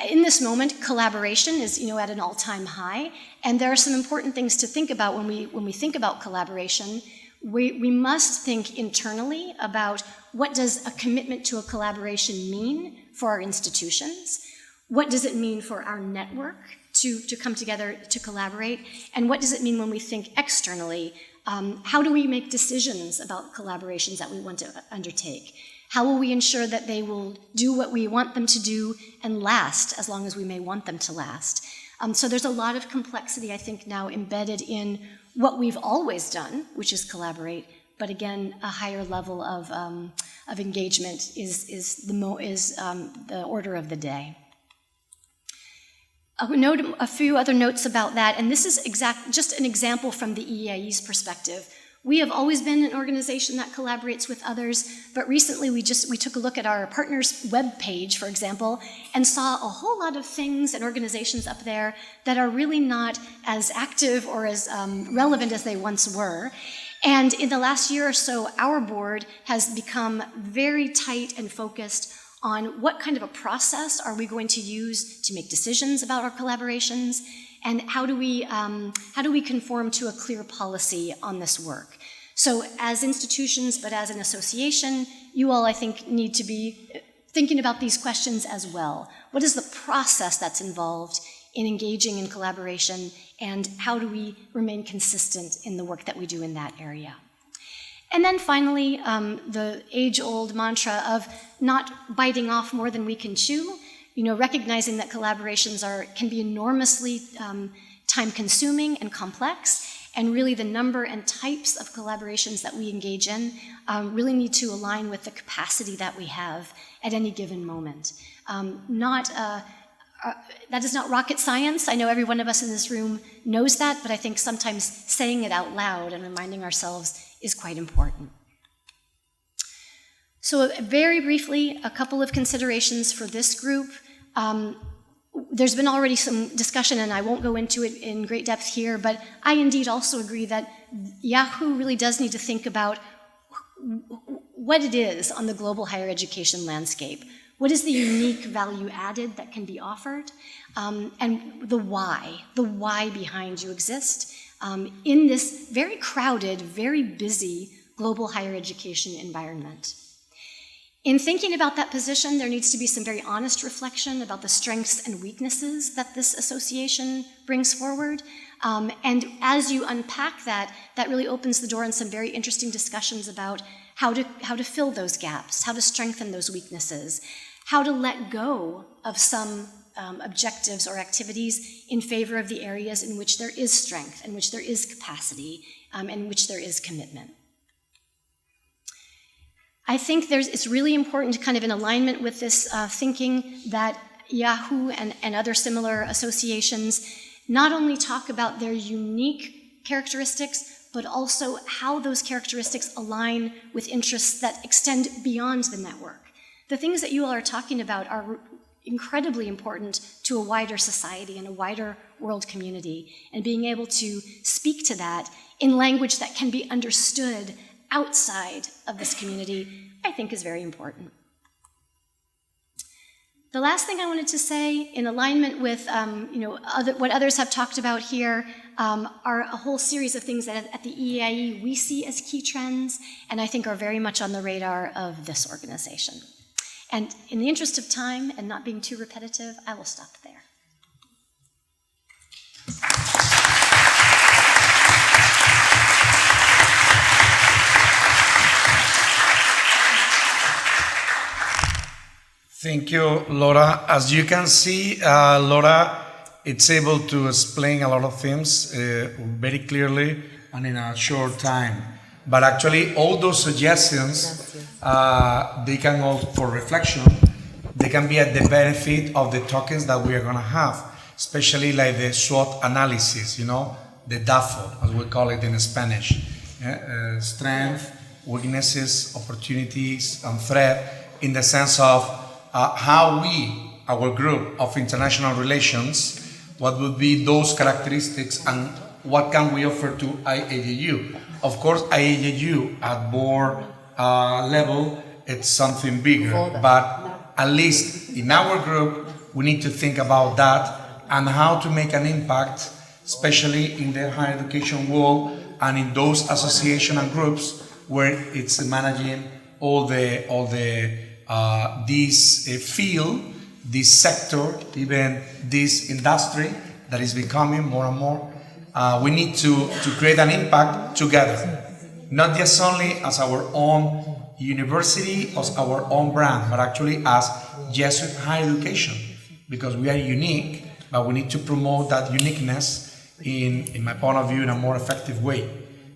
in this moment, collaboration is, at an all-time high, and there are some important things to think about when we think about collaboration. We must think internally about what does a commitment to a collaboration mean for our institutions, what does it mean for our network to come together to collaborate, and what does it mean when we think externally? How do we make decisions about collaborations that we want to undertake? How will we ensure that they will do what we want them to do and last as long as we may want them to last? So there's a lot of complexity, I think, now embedded in what we've always done, which is collaborate, but again, a higher level of engagement is the order of the day. I'll note a few other notes about that, and this is just an example from the EAI's perspective. We have always been an organization that collaborates with others, but recently we took a look at our partners' web page, for example, and saw a whole lot of things and organizations up there that are really not as active or as relevant as they once were. And in the last year or so, our board has become very tight and focused on what kind of a process are we going to use to make decisions about our collaborations, and how do we conform to a clear policy on this work. So as institutions, but as an association, you all, I think, need to be thinking about these questions as well. What is the process that's involved in engaging in collaboration, and how do we remain consistent in the work that we do in that area? And then finally, the age-old mantra of not biting off more than we can chew, recognizing that collaborations can be enormously time-consuming and complex, and really the number and types of collaborations that we engage in really need to align with the capacity that we have at any given moment. That is not rocket science. I know every one of us in this room knows that, but I think sometimes saying it out loud and reminding ourselves is quite important. So very briefly, a couple of considerations for this group. There's been already some discussion, and I won't go into it in great depth here, but I indeed also agree that IAJU really does need to think about what it is on the global higher education landscape. What is the unique value added that can be offered? And the why behind you exist in this very crowded, very busy global higher education environment. In thinking about that position, there needs to be some very honest reflection about the strengths and weaknesses that this association brings forward. And as you unpack that, that really opens the door in some very interesting discussions about how to fill those gaps, how to strengthen those weaknesses, how to let go of some objectives or activities in favor of the areas in which there is strength, in which there is capacity, and in which there is commitment. I think it's really important, kind of in alignment with this thinking, that IAJU and other similar associations not only talk about their unique characteristics, but also how those characteristics align with interests that extend beyond the network. The things that you all are talking about are incredibly important to a wider society and a wider world community, and being able to speak to that in language that can be understood outside of this community, I think is very important. The last thing I wanted to say, in alignment with what others have talked about here, are a whole series of things that at the EAIE we see as key trends, and I think are very much on the radar of this organization. And in the interest of time and not being too repetitive, I will stop there. Thank you, Laura. As you can see, Laura, it's able to explain a lot of things very clearly and in a short time. But actually, all those suggestions, they can go for reflection. They can be at the benefit of the tokens that we are going to have, especially like the SWOT analysis, the DAFO, as we call it in Spanish. Strength, weaknesses, opportunities, and threat, in the sense of how we, our group of international relations, what would be those characteristics and what can we offer to IAJU. Of course, IAJU at board level, it's something bigger, but at least in our group, we need to think about that and how to make an impact, especially in the higher education world and in those associations and groups where it's managing all the this field, this sector, even this industry that is becoming more and more. We need to create an impact together, not just only as our own university, as our own brand, but actually as Jesuit higher education, because we are unique, but we need to promote that uniqueness in my point of view, in a more effective way.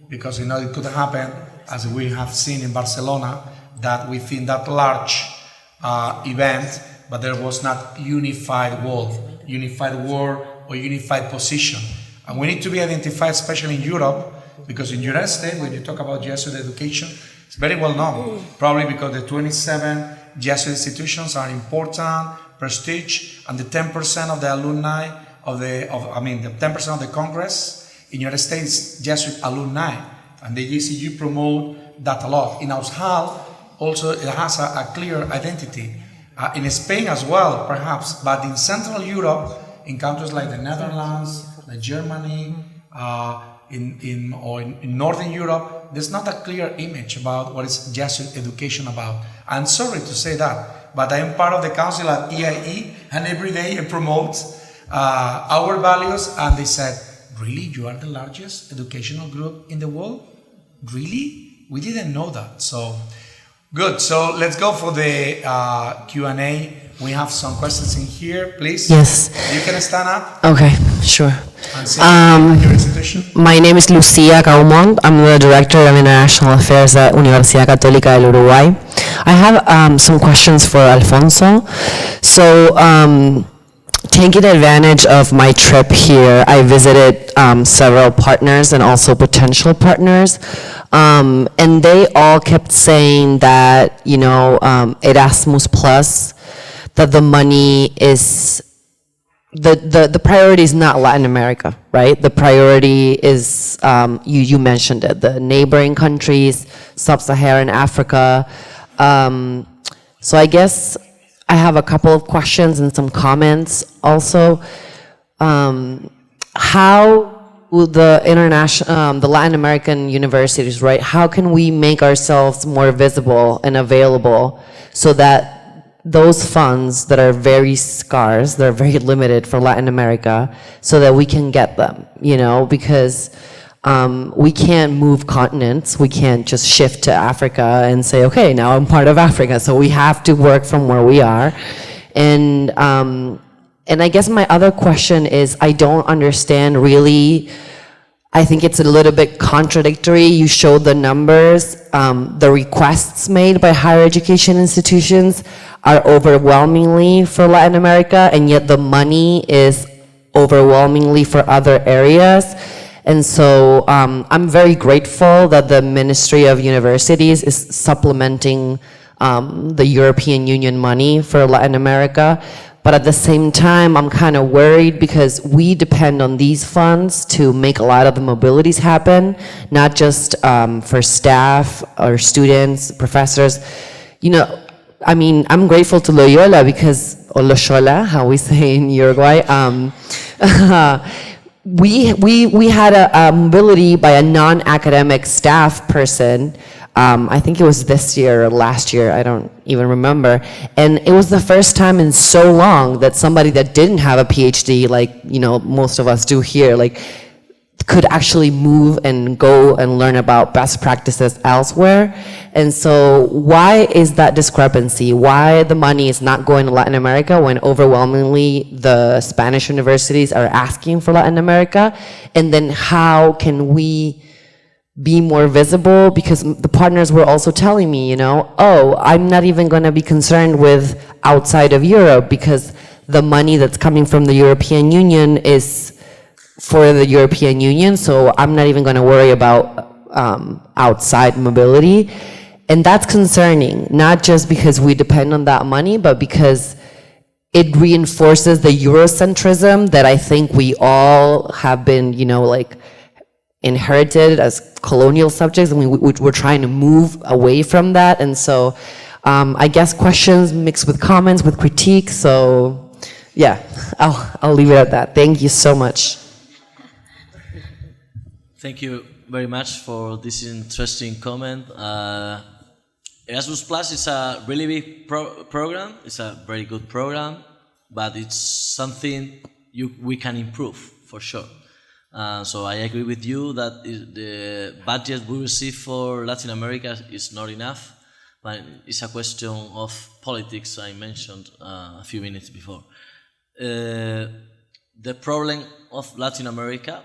Because it could happen, as we have seen in Barcelona, that within that large event, but there was not unified word or unified position. And we need to be identified, especially in Europe, because in United States, when you talk about Jesuit education, it's very well known, probably because the 27 Jesuit institutions are important, prestige, and the 10% of the alumni the 10% of the Congress in United States Jesuit alumni, and the JCU promote that a lot. In Aushal, also it has a clear identity. In Spain as well, perhaps, but in Central Europe, in countries like the Netherlands, like Germany, in Northern Europe, there's not a clear image about what is Jesuit education about. I'm sorry to say that, but I am part of the council at EIE, and every day I promote our values, and they said, really, you are the largest educational group in the world? Really? We didn't know that. So, good. So let's go for the Q&A. We have some questions in here, please. Yes. You can stand up. Okay, sure. And say your institution. My name is Lucia Gaumont. I'm the Director of International Affairs at Universidad Católica del Uruguay. I have some questions for Alfonso. So, taking advantage of my trip here, I visited several partners and also potential partners, and they all kept saying that, Erasmus Plus, that the money is, the priority is not Latin America, right? The priority is, you mentioned it, the neighboring countries, Sub-Saharan Africa. So I guess I have a couple of questions and some comments also. How will the Latin American universities, right? How can we make ourselves more visible and available so that those funds that are very scarce, that are very limited for Latin America, so that we can get them, because we can't move continents. We can't just shift to Africa and say, okay, now I'm part of Africa. So we have to work from where we are. And I guess my other question is, I don't understand really, I think it's a little bit contradictory. You showed the numbers. The requests made by higher education institutions are overwhelmingly for Latin America, and yet the money is overwhelmingly for other areas. And so I'm very grateful that the Ministry of Universities is supplementing the European Union money for Latin America. But at the same time, I'm kind of worried because we depend on these funds to make a lot of the mobilities happen, not just for staff or students, professors. I'm grateful to Loyola because, or Loyola, how we say in Uruguay, we had a mobility by a non-academic staff person. I think it was this year or last year, I don't even remember. And it was the first time in so long that somebody that didn't have a PhD, like, most of us do here, could actually move and go and learn about best practices elsewhere. And so why is that discrepancy? Why the money is not going to Latin America when overwhelmingly the Spanish universities are asking for Latin America? And then how can we be more visible? Because the partners were also telling me, I'm not even going to be concerned with outside of Europe because the money that's coming from the European Union is for the European Union, so I'm not even going to worry about outside mobility. And that's concerning, not just because we depend on that money, but because it reinforces the Eurocentrism that I think we all have been, like, inherited as colonial subjects, and we're trying to move away from that. And so I guess questions mixed with comments, with critique. So yeah, I'll leave it at that. Thank you so much. Thank you very much for this interesting comment. Erasmus Plus is a really big program. It's a very good program, but it's something we can improve for sure. So I agree with you that the budget we receive for Latin America is not enough, but it's a question of politics I mentioned a few minutes before. The problem of Latin America,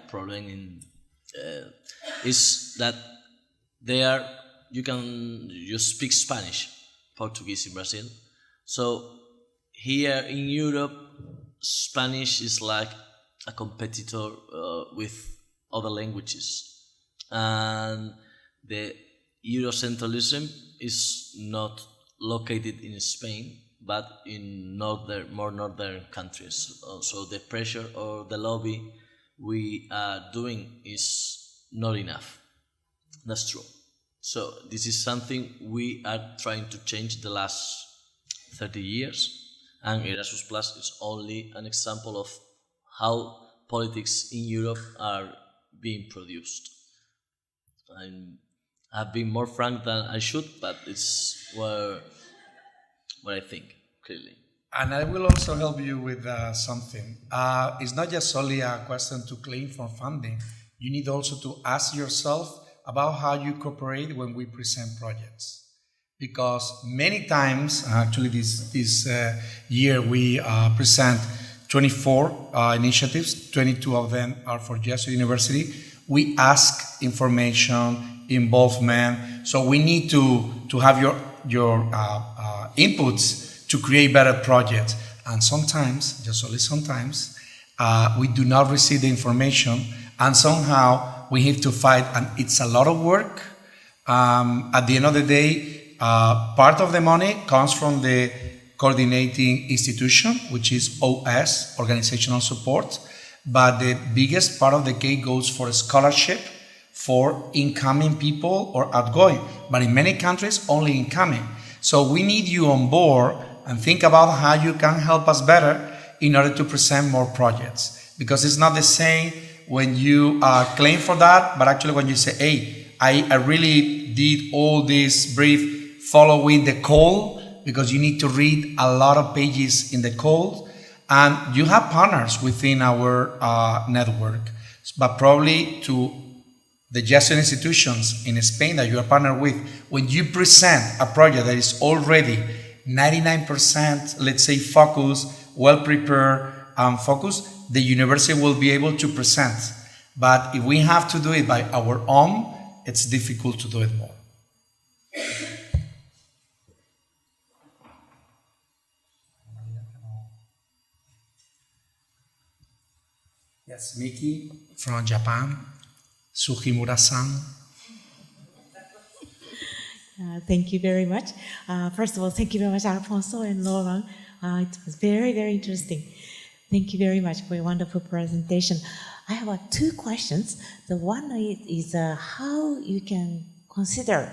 is that you speak Spanish, Portuguese in Brazil. So here in Europe, Spanish is like a competitor with other languages, and the Eurocentrism is not located in Spain, but in more northern countries. So the pressure or the lobby we are doing is not enough. That's true. So this is something we are trying to change the last 30 years, and Erasmus Plus is only an example of how politics in Europe are being produced. I've been more frank than I should, but it's what I think, clearly. And I will also help you with something. It's not just only a question to claim for funding. You need also to ask yourself about how you cooperate when we present projects. Because many times, actually this year we present 24 initiatives, 22 of them are for Jesuit University. We ask information, involvement, so we need to have your inputs to create better projects. And sometimes, just only sometimes, we do not receive the information, and somehow we have to fight, and it's a lot of work. At the end of the day, part of the money comes from the coordinating institution, which is OS, Organizational Support, but the biggest part of the cake goes for a scholarship for incoming people or outgoing, but in many countries, only incoming. So we need you on board and think about how you can help us better in order to present more projects. Because it's not the same when you claim for that, but actually when you say, hey, I really did all this brief following the call, because you need to read a lot of pages in the call, and you have partners within our network, but probably to the Jesuit institutions in Spain that you are partnered with, when you present a project that is already 99%, let's say, focused, well prepared, and focused, the university will be able to present. But if we have to do it by our own, it's difficult to do it more. Yes, Miki from Japan, Sugimura-san. Thank you very much. First of all, thank you very much, Alfonso and Laura. It was very, very interesting. Thank you very much for your wonderful presentation. I have two questions. The one is how you can consider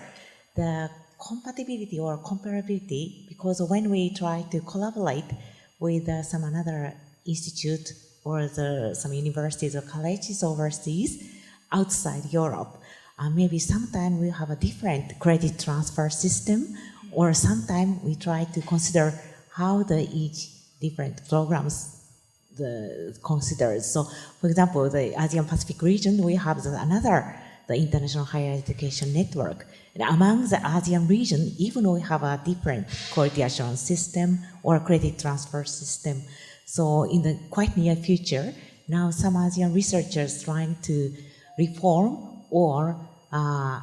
the compatibility or comparability, because when we try to collaborate with some another institute or some universities or colleges overseas outside Europe, maybe sometime we have a different credit transfer system, or sometime we try to consider how each different programs considered. So, for example, the Asian Pacific region, we have the International Higher Education Network. And among the ASEAN region, even we have a different quality assurance system or credit transfer system. So in the quite near future, now some ASEAN researchers trying to reform or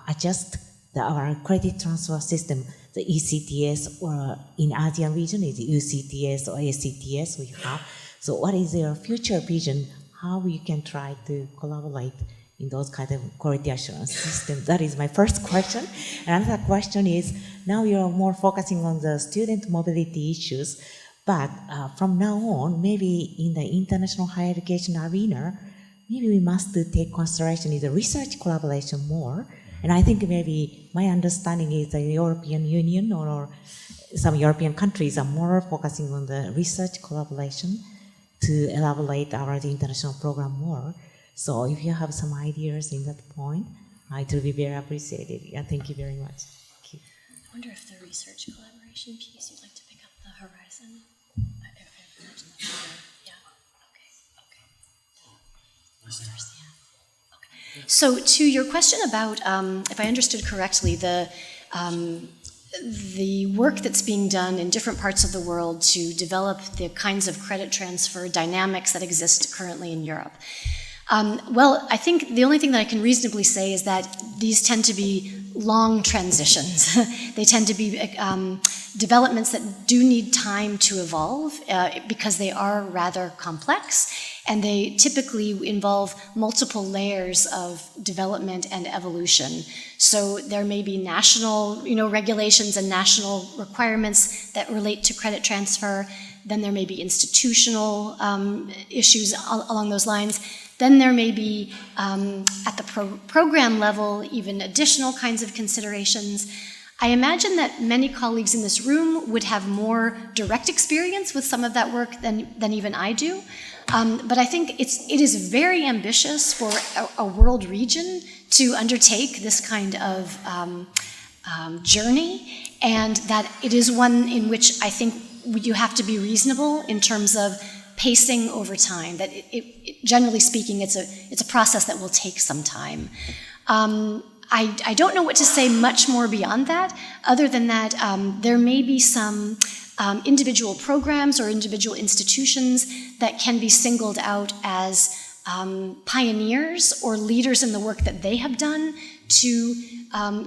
adjust our credit transfer system, the ECTS, or in ASEAN region is UCTS or ACTS we have. So what is your future vision? How you can try to collaborate in those kind of quality assurance systems? That is my first question. Another question is, now you're more focusing on the student mobility issues, But from now on, maybe in the international higher education arena, maybe we must take consideration is the research collaboration more. And I think maybe my understanding is the European Union or some European countries are more focusing on the research collaboration to elaborate our international program more. So if you have some ideas in that point, it will be very appreciated. Yeah, thank you very much. Thank you. I wonder if the research collaboration piece, you'd like to pick up the horizon? Yeah, okay. So to your question about, if I understood correctly, the work that's being done in different parts of the world to develop the kinds of credit transfer dynamics that exist currently in Europe. Well, I think the only thing that I can reasonably say is that these tend to be long transitions. They tend to be developments that do need time to evolve because they are rather complex, and they typically involve multiple layers of development and evolution. So there may be national, regulations and national requirements that relate to credit transfer. Then there may be institutional issues along those lines. Then there may be, at the program level, even additional kinds of considerations. I imagine that many colleagues in this room would have more direct experience with some of that work than even I do. But I think it is very ambitious for a world region to undertake this kind of journey, and that it is one in which I think you have to be reasonable in terms of pacing over time. That generally speaking, it's a process that will take some time. I don't know what to say much more beyond that, other than that there may be some individual programs or individual institutions that can be singled out as pioneers or leaders in the work that they have done to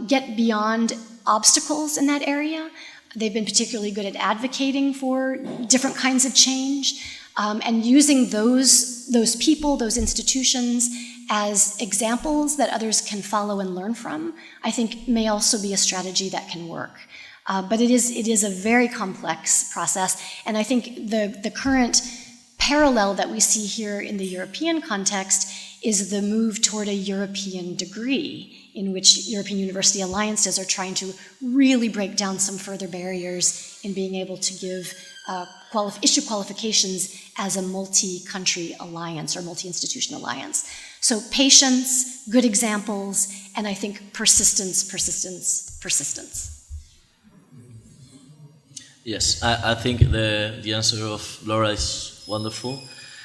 get beyond obstacles in that area. They've been particularly good at advocating for different kinds of change, and using those people, those institutions, as examples that others can follow and learn from, I think may also be a strategy that can work. But it is a very complex process, and I think the current parallel that we see here in the European context is the move toward a European degree, in which European university alliances are trying to really break down some further barriers in being able to give issue qualifications as a multi-country alliance or multi-institution alliance. So patience, good examples, and I think persistence. Yes, I think the answer of Laura is wonderful.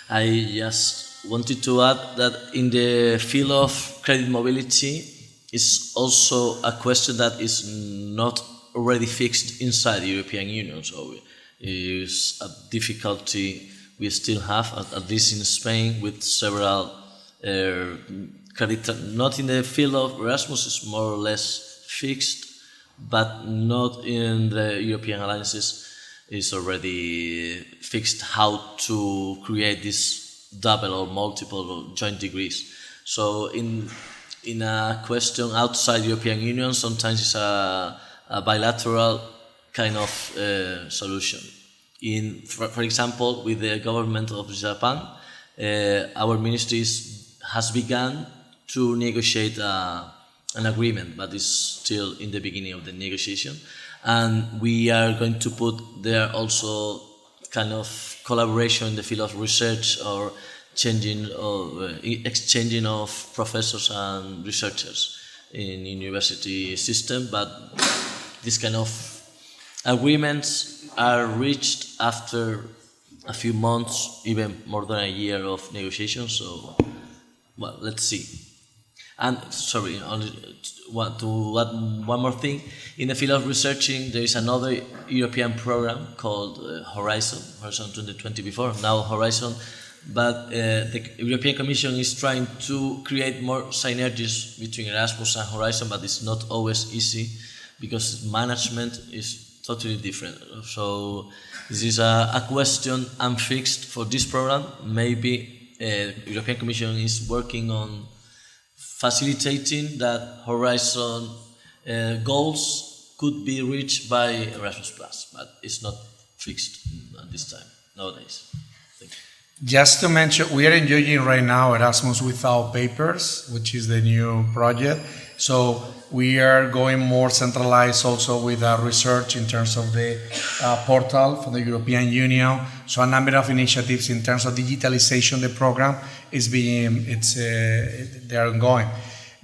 I just wanted to add that in the field of credit mobility is also a question that is not already fixed inside the European Union. So is a difficulty we still have, at least in Spain, with several credit, not in the field of Erasmus, is more or less fixed, but not in the European alliances is already fixed how to create this double or multiple or joint degrees. So in a question outside the European Union, sometimes it's a bilateral kind of solution. For example, with the government of Japan, our ministry has begun to negotiate an agreement, but it's still in the beginning of the negotiation. And we are going to put there also kind of collaboration in the field of research or exchanging of professors and researchers in university system. But this kind of agreements are reached after a few months, even more than a year of negotiations. So, well, let's see. And sorry, only to add one more thing. In the field of researching, there is another European program called Horizon 2020 before, now Horizon. But the European Commission is trying to create more synergies between Erasmus and Horizon, but it's not always easy because management is totally different. So this is a question unfixed for this program. Maybe the European Commission is working on facilitating that Horizon goals could be reached by Erasmus+, but it's not fixed at this time, nowadays. Thank you. Just to mention, we are enjoying right now Erasmus Without Papers, which is the new project. So we are going more centralized also with research in terms of the portal for the European Union. So a number of initiatives in terms of digitalization, the program is they are ongoing.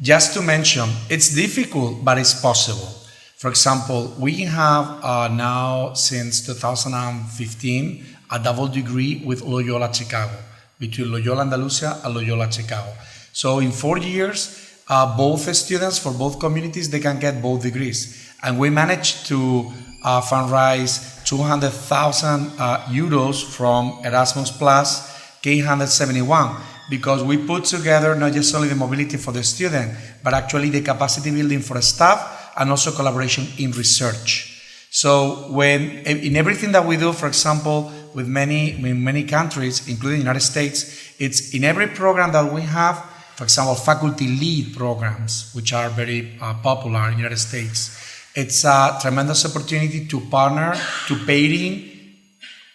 Just to mention, it's difficult, but it's possible. For example, we have now since 2015 a double degree with Loyola Chicago, between Loyola Andalusia and Loyola Chicago. So in 4 years, both students for both communities, they can get both degrees. And we managed to fundraise 200,000 euros from Erasmus Plus K171, because we put together not just only the mobility for the student, but actually the capacity building for the staff and also collaboration in research. So in everything that we do, for example, with many countries, including the United States, it's in every program that we have, for example, faculty lead programs, which are very popular in the United States. It's a tremendous opportunity to partner, to pairing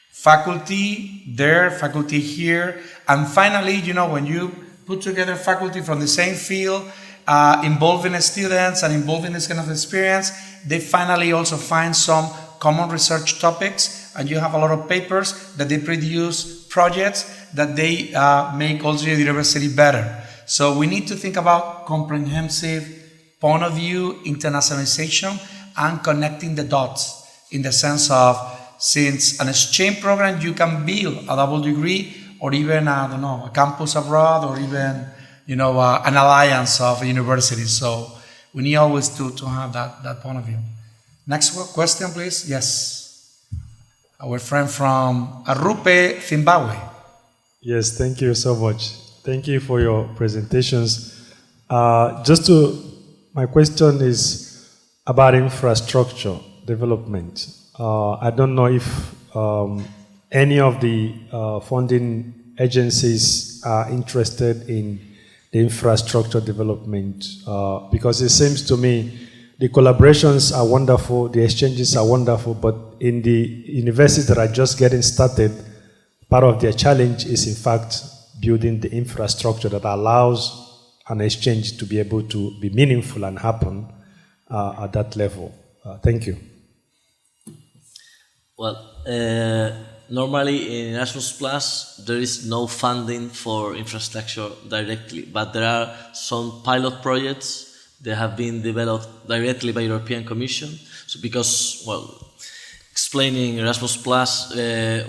faculty there, faculty here, and finally, when you put together faculty from the same field, involving students and involving this kind of experience, they finally also find some common research topics, and you have a lot of papers that they produce, projects that they make also the university better. So we need to think about comprehensive point of view, internationalization, and connecting the dots in the sense of, since an exchange program, you can build a double degree or even, a campus abroad, or even, an alliance of universities. So we need always to have that point of view. Next question, please. Yes. Our friend from Arupe, Zimbabwe. Yes, thank you so much. Thank you for your presentations. My question is about infrastructure development. I don't know if any of the funding agencies are interested in the infrastructure development, because it seems to me the collaborations are wonderful, the exchanges are wonderful, but in the universities that are just getting started, part of their challenge is in fact building the infrastructure that allows an exchange to be able to be meaningful and happen at that level. Thank you. Well, normally in Erasmus Plus, there is no funding for infrastructure directly, but there are some pilot projects that have been developed directly by European Commission. So because, explaining Erasmus Plus,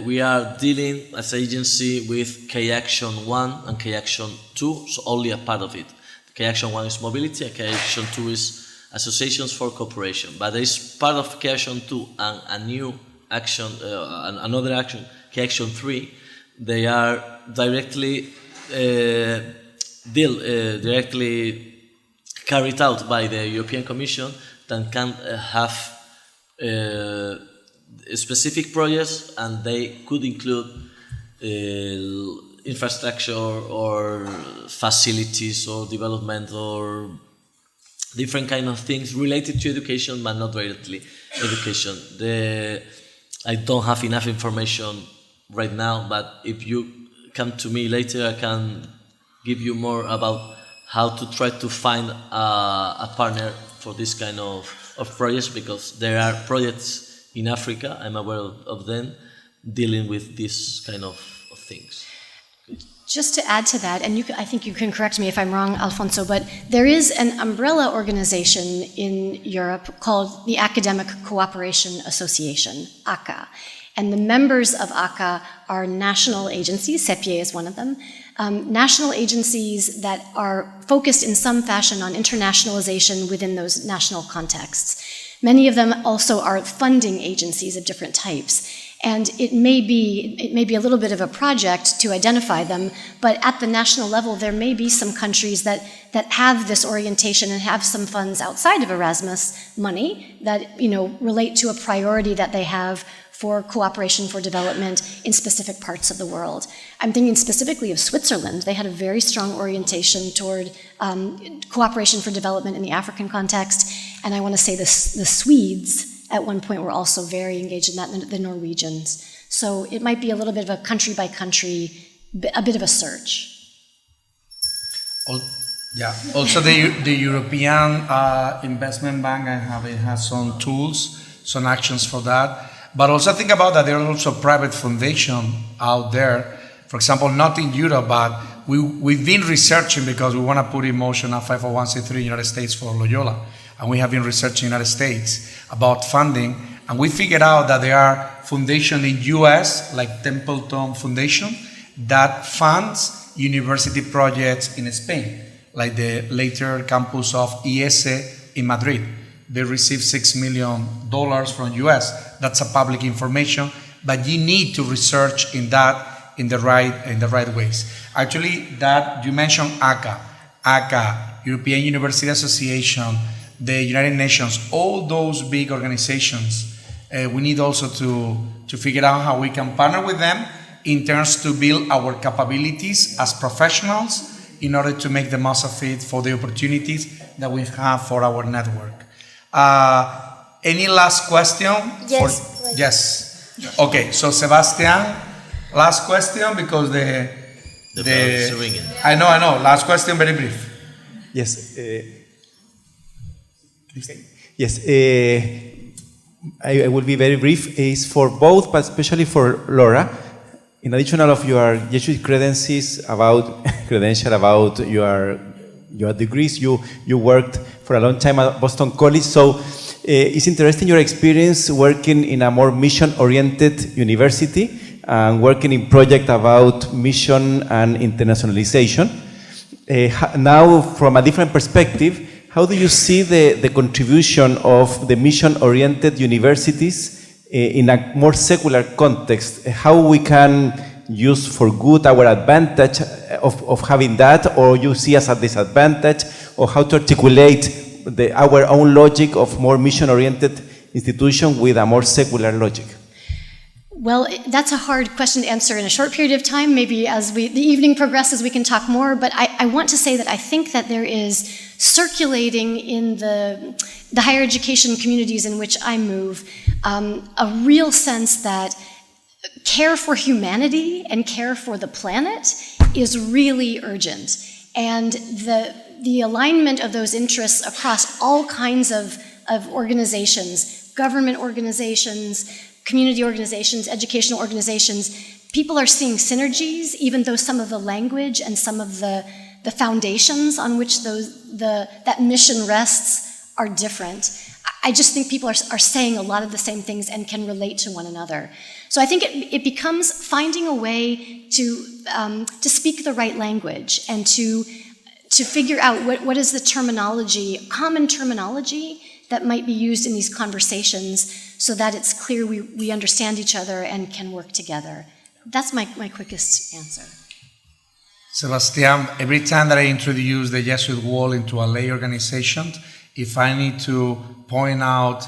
we are dealing as agency with K-Action 1 and K-Action 2, so only a part of it. K-Action 1 is mobility, and K-Action 2 is associations for cooperation. But there is part of K-Action 2 and a new action, another action, K-Action 3, they are directly directly carried out by the European Commission, that can have specific projects, and they could include infrastructure or facilities or development or different kind of things related to education, but not directly education. I don't have enough information right now, but if you come to me later, I can give you more about how to try to find a partner for this kind of projects, because there are projects in Africa, I'm aware of them, dealing with this kind of things. Just to add to that, and I think you can correct me if I'm wrong, Alfonso, but there is an umbrella organization in Europe called the Academic Cooperation Association, ACA. And the members of ACA are national agencies, CEPIE is one of them, national agencies that are focused in some fashion on internationalization within those national contexts. Many of them also are funding agencies of different types. And it may be a little bit of a project to identify them, but at the national level, there may be some countries that have this orientation and have some funds outside of Erasmus money that relate to a priority that they have for cooperation for development in specific parts of the world. I'm thinking specifically of Switzerland. They had a very strong orientation toward cooperation for development in the African context, and I want to say the Swedes at one point were also very engaged in that, the Norwegians. So it might be a little bit of a country by country, a bit of a search. Yeah. Also, the European Investment Bank, it has some tools, some actions for that. But also think about that there are also private foundations out there. For example, not in Europe, but we've been researching because we want to put in motion a 501c3 in the United States for Loyola. And we have been researching in the United States about funding. And we figured out that there are foundations in US, like Templeton Foundation, that funds university projects in Spain, like the later campus of IES in Madrid. They received $6 million from US. That's a public information, but you need to research in that in the right ways. Actually, that you mentioned ACA, European University Association, the United Nations, all those big organizations. We need also to figure out how we can partner with them in terms to build our capabilities as professionals in order to make the most of it for the opportunities that we have for our network. Any last question? Yes. Yes. Okay, so Sebastian, last question because the bell is ringing. I know. Last question, very brief. Yes. Yes. I will be very brief. It's for both, but especially for Laura. In addition of your Jesuit credentials about your degrees, you worked for a long time at Boston College. So it's interesting your experience working in a more mission-oriented university and working in project about mission and internationalization. Now, from a different perspective, how do you see the contribution of the mission-oriented universities in a more secular context? How we can use for good our advantage of having that, or you see as a disadvantage, or how to articulate our own logic of more mission-oriented institution with a more secular logic? Well, that's a hard question to answer in a short period of time. Maybe as the evening progresses, we can talk more. But I want to say that I think that there is circulating in the higher education communities in which I move a real sense that care for humanity and care for the planet is really urgent. And the alignment of those interests across all kinds of organizations, government organizations, community organizations, educational organizations, people are seeing synergies, even though some of the language and some of the foundations on which that mission rests are different. I just think people are saying a lot of the same things and can relate to one another. So I think it becomes finding a way to speak the right language and to figure out what is the terminology, common terminology that might be used in these conversations so that it's clear we understand each other and can work together. That's my quickest answer. Sebastian, every time that I introduce the Jesuit World into a lay organization, if I need to point out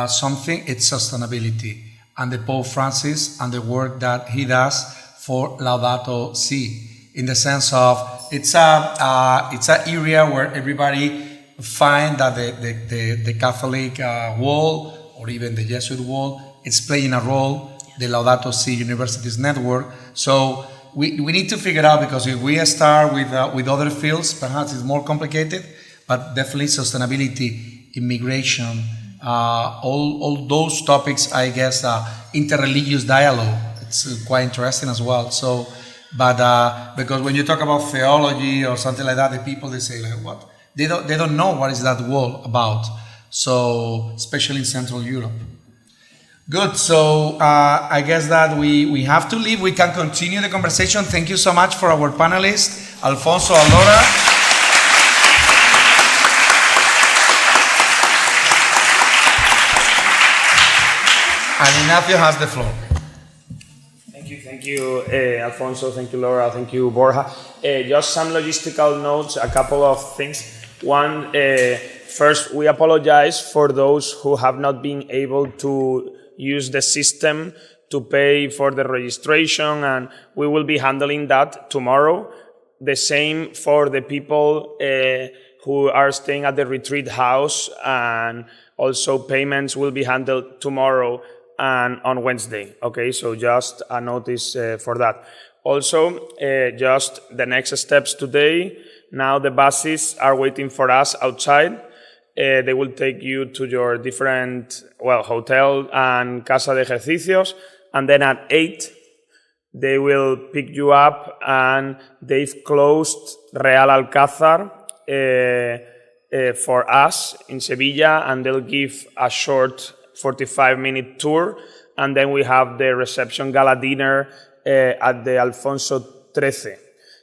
something, it's sustainability and the Pope Francis and the work that he does for Laudato Si, in the sense of it's an area where everybody find that the Catholic world or even the Jesuit world is playing a role, the Laudato Si Universities Network. So we need to figure out, because if we start with other fields, perhaps it's more complicated, but definitely sustainability, immigration, all those topics, I guess, interreligious dialogue, it's quite interesting as well. So, but because when you talk about theology or something like that, the people, they say like, what? They don't know what is that world about. So, especially in Central Europe. Good, so I guess that we have to leave. We can continue the conversation. Thank you so much for our panelists, Alfonso, Laura. And Ignacio has the floor. Thank you, Alfonso. Thank you, Laura. Thank you, Borja. Just some logistical notes, a couple of things. One, first, we apologize for those who have not been able to use the system to pay for the registration, and we will be handling that tomorrow. The same for the people who are staying at the retreat house, and also payments will be handled tomorrow and on Wednesday. Okay, so just a notice for that. Also, just the next steps today. Now the buses are waiting for us outside. They will take you to your different, hotel and casa de ejercicios. And then at 8, they will pick you up, and they've closed Real Alcázar for us in Sevilla, and they'll give a short 45-minute tour. And then we have the reception gala dinner at the Alfonso 13.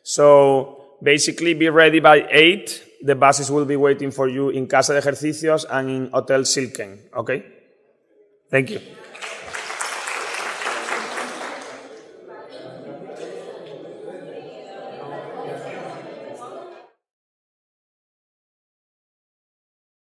So basically, be ready by 8. The buses will be waiting for you in Casa de Ejercicios and in Hotel Silken. Okay? Thank you.